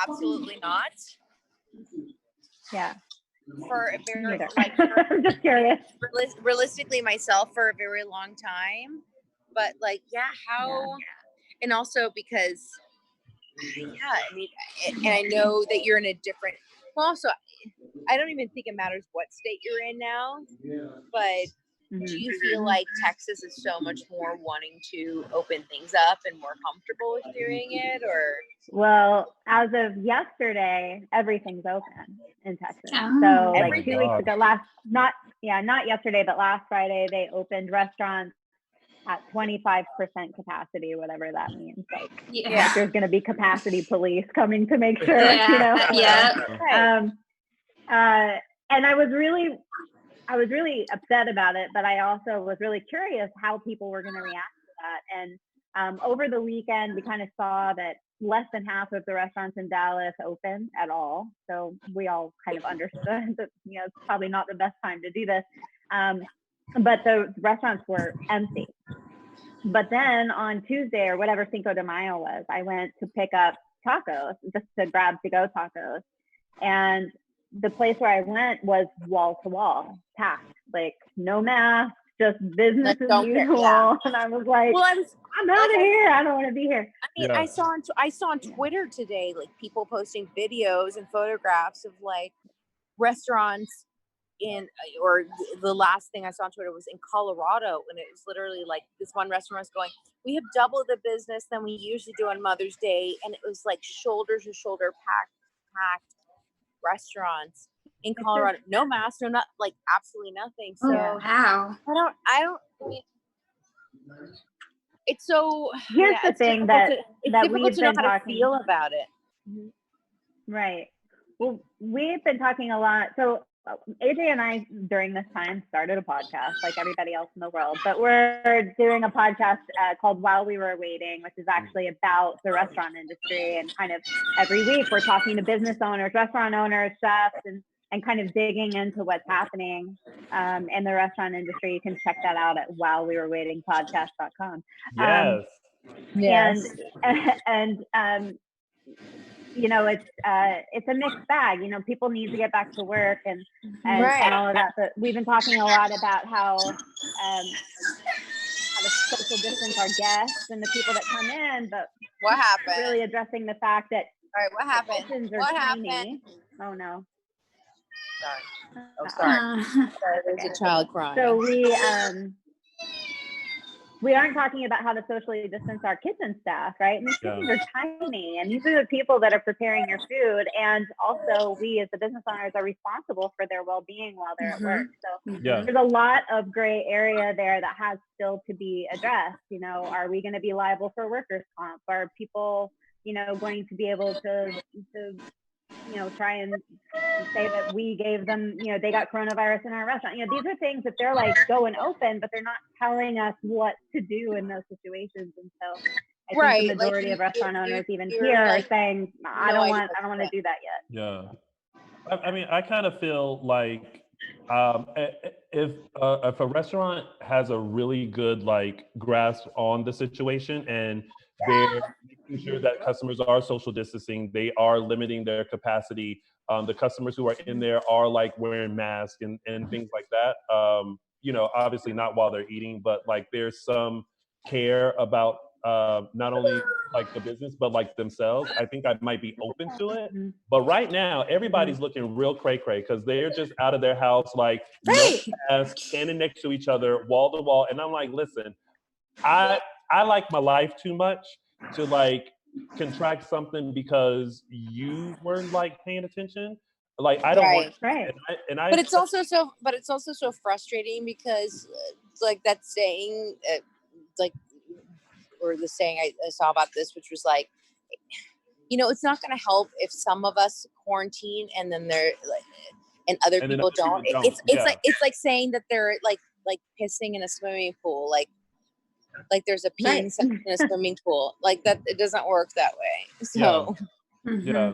absolutely not. Yeah. For a very I'm just curious. Realistically, myself for a very long time, but and also because I mean, and I know that you're in a different. Well, also, I don't even think it matters what state you're in now, but. Do you feel like Texas is so much more wanting to open things up and more comfortable with doing it, or? Well, as of yesterday, everything's open in Texas. So like 2 weeks ago, not yesterday, but last Friday, they opened restaurants at 25% capacity, whatever that means. Like, like there's going to be capacity police coming to make sure, And I was really upset about it, but I also was really curious how people were going to react to that. And over the weekend, we kind of saw that less than half of the restaurants in Dallas opened at all. So we all kind of understood that, it's probably not the best time to do this. But the restaurants were empty. But then on Tuesday or whatever Cinco de Mayo was, I went to pick up tacos, just to grab to-go tacos. And the place where I went was wall to wall, packed, like no mask, just business as usual. And I was like, I'm out of here. I don't want to be here. I mean, I saw on Twitter today, like people posting videos and photographs of like restaurants or the last thing I saw on Twitter was in Colorado, and it was literally like this one restaurant was going, we have double the business than we usually do on Mother's Day, and it was like shoulder to shoulder packed restaurants in Colorado, no mask, no, not like absolutely nothing. So I mean, it's so. Here's the thing that difficult to know how to feel about it. Right. Well, we've been talking a lot. So AJ and I, during this time, started a podcast like everybody else in the world, but we're doing a podcast called While We Were Waiting, which is actually about the restaurant industry. And kind of every week we're talking to business owners, restaurant owners, chefs, and kind of digging into what's happening in the restaurant industry. You can check that out at whilewewerewaitingpodcast.com. Yes. And it's a mixed bag. People need to get back to work and all of that. But we've been talking a lot about how to social distance our guests and the people that come in. But what happened? Really addressing the fact that what happened? What happened? Oh no. Sorry. Oh, sorry. Sorry, there's a child crying. So we aren't talking about how to socially distance our kitchen staff, right? And these kitchens are tiny, and these are the people that are preparing your food. And also, we as the business owners are responsible for their well-being while they're at work. So there's a lot of gray area there that has still to be addressed. Are we going to be liable for workers' comp? Are people, going to be able to try and say that we gave them, they got coronavirus in our restaurant. These are things that they're like going open, but they're not telling us what to do in those situations. And so I think the majority of restaurant owners even here are saying, I don't want to do that yet. Yeah. I mean, I kind of feel like if a restaurant has a really good grasp on the situation and they're making sure that customers are social distancing, they are limiting their capacity. The customers who are in there are wearing masks and things like that. Obviously not while they're eating, but there's some care about not only like the business, but like themselves, I think I might be open to it. But right now, everybody's looking real cray-cray because they're just out of their house, like no mask, standing next to each other, wall to wall. And I'm like, listen, I like my life too much to like contract something because you weren't like paying attention. Like I don't want, But it's also so frustrating because like that saying, like, or the saying I saw about this, which was like, you know, it's not going to help if some of us quarantine and then they're like, and other people don't. It's like saying that they're like pissing in a swimming pool, like there's a peeing section in a swimming pool, like that. It doesn't work that way. So. Yeah.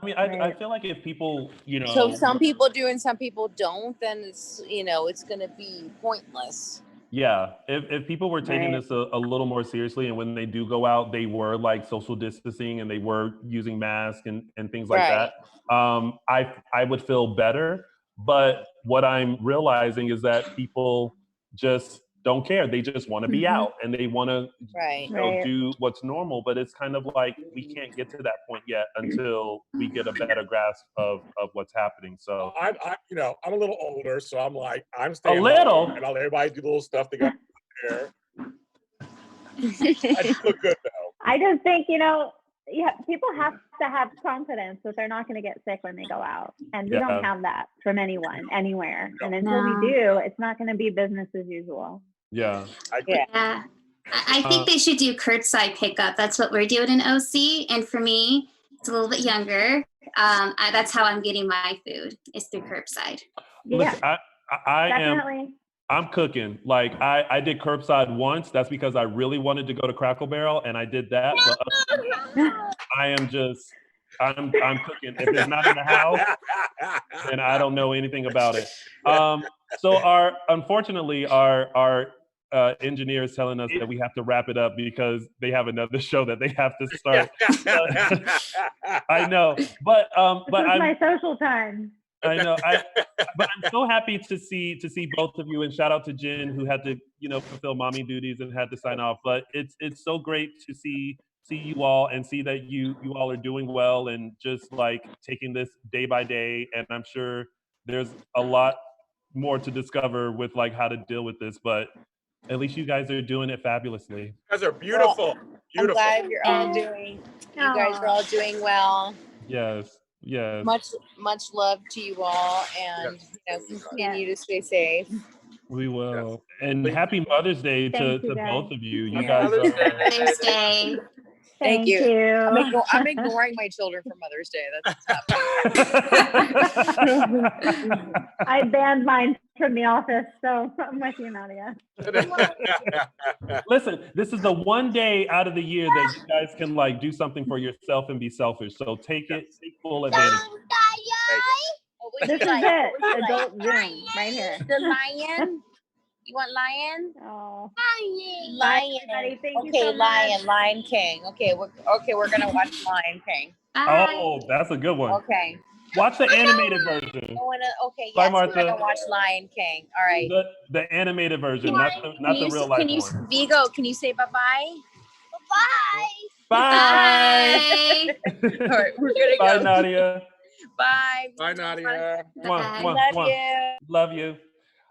I mean, I feel like if people, you know. So some people do and some people don't, then it's, you know, it's going to be pointless. Yeah. If people were taking this a little more seriously, and when they do go out, they were like social distancing and they were using masks and things like that, I would feel better. But what I'm realizing is that people just don't care. They just want to be out and they want to do what's normal. But it's kind of like we can't get to that point yet until we get a better grasp of what's happening. So I'm a little older, so I'm like, I'm staying a little, home and I'll let everybody do the little stuff they got there. I feel good though. I just think, you know, people have to have confidence that they're not going to get sick when they go out. And we don't have that from anyone, anywhere. And until we do, it's not going to be business as usual. Yeah. I think they should do curbside pickup. That's what we're doing in OC. And for me, it's a little bit younger. That's how I'm getting my food, is through curbside. Listen, I'm cooking. Like I did curbside once. That's because I really wanted to go to Crackle Barrel and I did that. But I'm cooking. If it's not in the house, then I don't know anything about it. So unfortunately our engineer is telling us that we have to wrap it up because they have another show that they have to start. I know, but it's my social time. I know. But I'm so happy to see both of you, and shout out to Jen who had to, you know, fulfill mommy duties and had to sign off. But it's so great to see you all and see that you all are doing well and just like taking this day by day. And I'm sure there's a lot more to discover with like how to deal with this, but at least you guys are doing it fabulously. You guys are beautiful. I'm glad you guys are all doing well. Yes. Much love to you all, and continue to stay safe. We will. And happy Mother's Day to both of you. You guys are Mother's Day. Thank you. I'm ignoring my children for Mother's Day. That's what's happening. I banned mine from the office, so I'm with you, Nadia. Listen, this is the one day out of the year that you guys can like do something for yourself and be selfish. So take full advantage. This is it. Adult Zoom right here. The lion. You want lion? Oh, lion. Thank you Okay, so much. Lion King. Okay, we're gonna watch Lion King. Oh, that's a good one. Okay. Watch the animated version. We're gonna watch Lion King. All right. The animated version, not the real life one. Vigo, can you say bye-bye? Bye. All right, we're gonna Bye, go. Nadia. Bye. Bye, Nadia. Love you. Love you.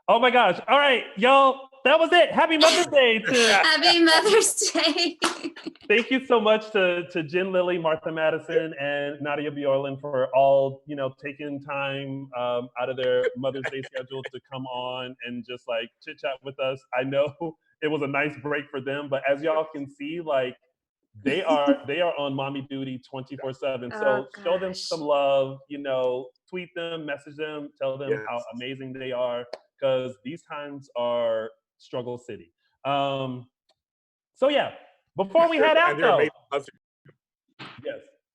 Oh my gosh. All right, y'all. That was it. Happy Mother's Day. Happy Mother's Day. Thank you so much to Jen Lilly, Martha Madison, and Nadia Bjorlin for all, you know, taking time out of their Mother's Day schedule to come on and just like chit chat with us. I know it was a nice break for them, but as y'all can see, like they are on mommy duty 24/7. So show them some love, you know, tweet them, message them, tell them how amazing they are, because these times are struggle city. So yeah, before we head out though.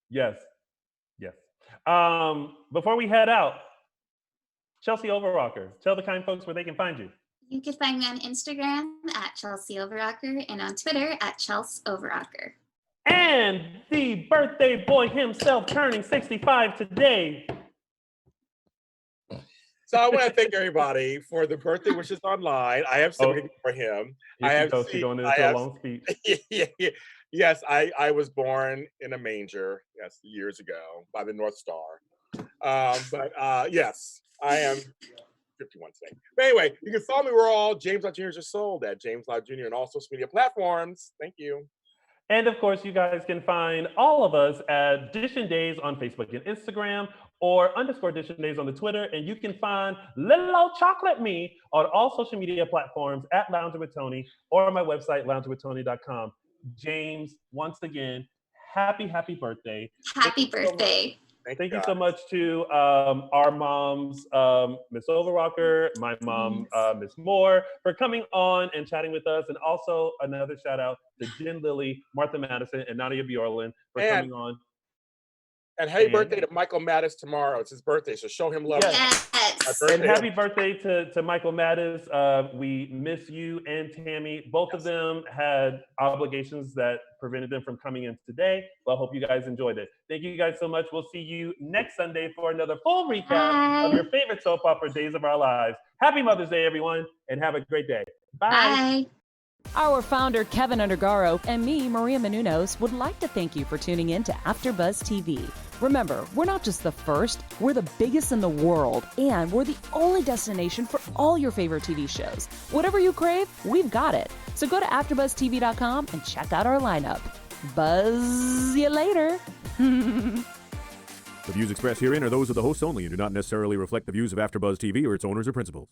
Yes. Before we head out, Chelsea Overrocker, tell the kind folks where they can find you. You can find me on Instagram at Chelsea Overrocker and on Twitter at Chelsea Overrocker. And the birthday boy himself turning 65 today. So I want to thank everybody for the birthday wishes online. I have something for him. I have going into a long speech. yeah. Yes, I was born in a manger, yes, years ago by the North Star. Yes, I am 51 today. But anyway, you can follow me where all James Lott Jr. is sold at James Lott Jr. and all social media platforms. Thank you. And of course, you guys can find all of us at Dishin Days on Facebook and Instagram, or _Dishin Days on the Twitter. And you can find Little Old Chocolate Me on all social media platforms at Lounging with Tony or on my website, loungingwithtony.com. James, once again, happy birthday. Happy birthday. Thank you so much to our moms, Miss Overwalker, my mom, Miss Moore, for coming on and chatting with us. And also another shout out to Jen Lilly, Martha Madison, and Nadia Bjorlin for coming on. And happy birthday to Michael Mattis tomorrow. It's his birthday, so show him love. Yes. And happy birthday to Michael Mattis. We miss you and Tammy. Both of them had obligations that prevented them from coming in today, but I hope you guys enjoyed it. Thank you guys so much. We'll see you next Sunday for another full recap of your favorite soap opera, Days of Our Lives. Happy Mother's Day, everyone, and have a great day. Bye. Our founder, Keven Undergaro, and me, Maria Menounos, would like to thank you for tuning in to AfterBuzz TV. Remember, we're not just the first, we're the biggest in the world, and we're the only destination for all your favorite TV shows. Whatever you crave, we've got it. So go to AfterBuzzTV.com and check out our lineup. Buzz you later. The views expressed herein are those of the hosts only and do not necessarily reflect the views of AfterBuzz TV or its owners or principals.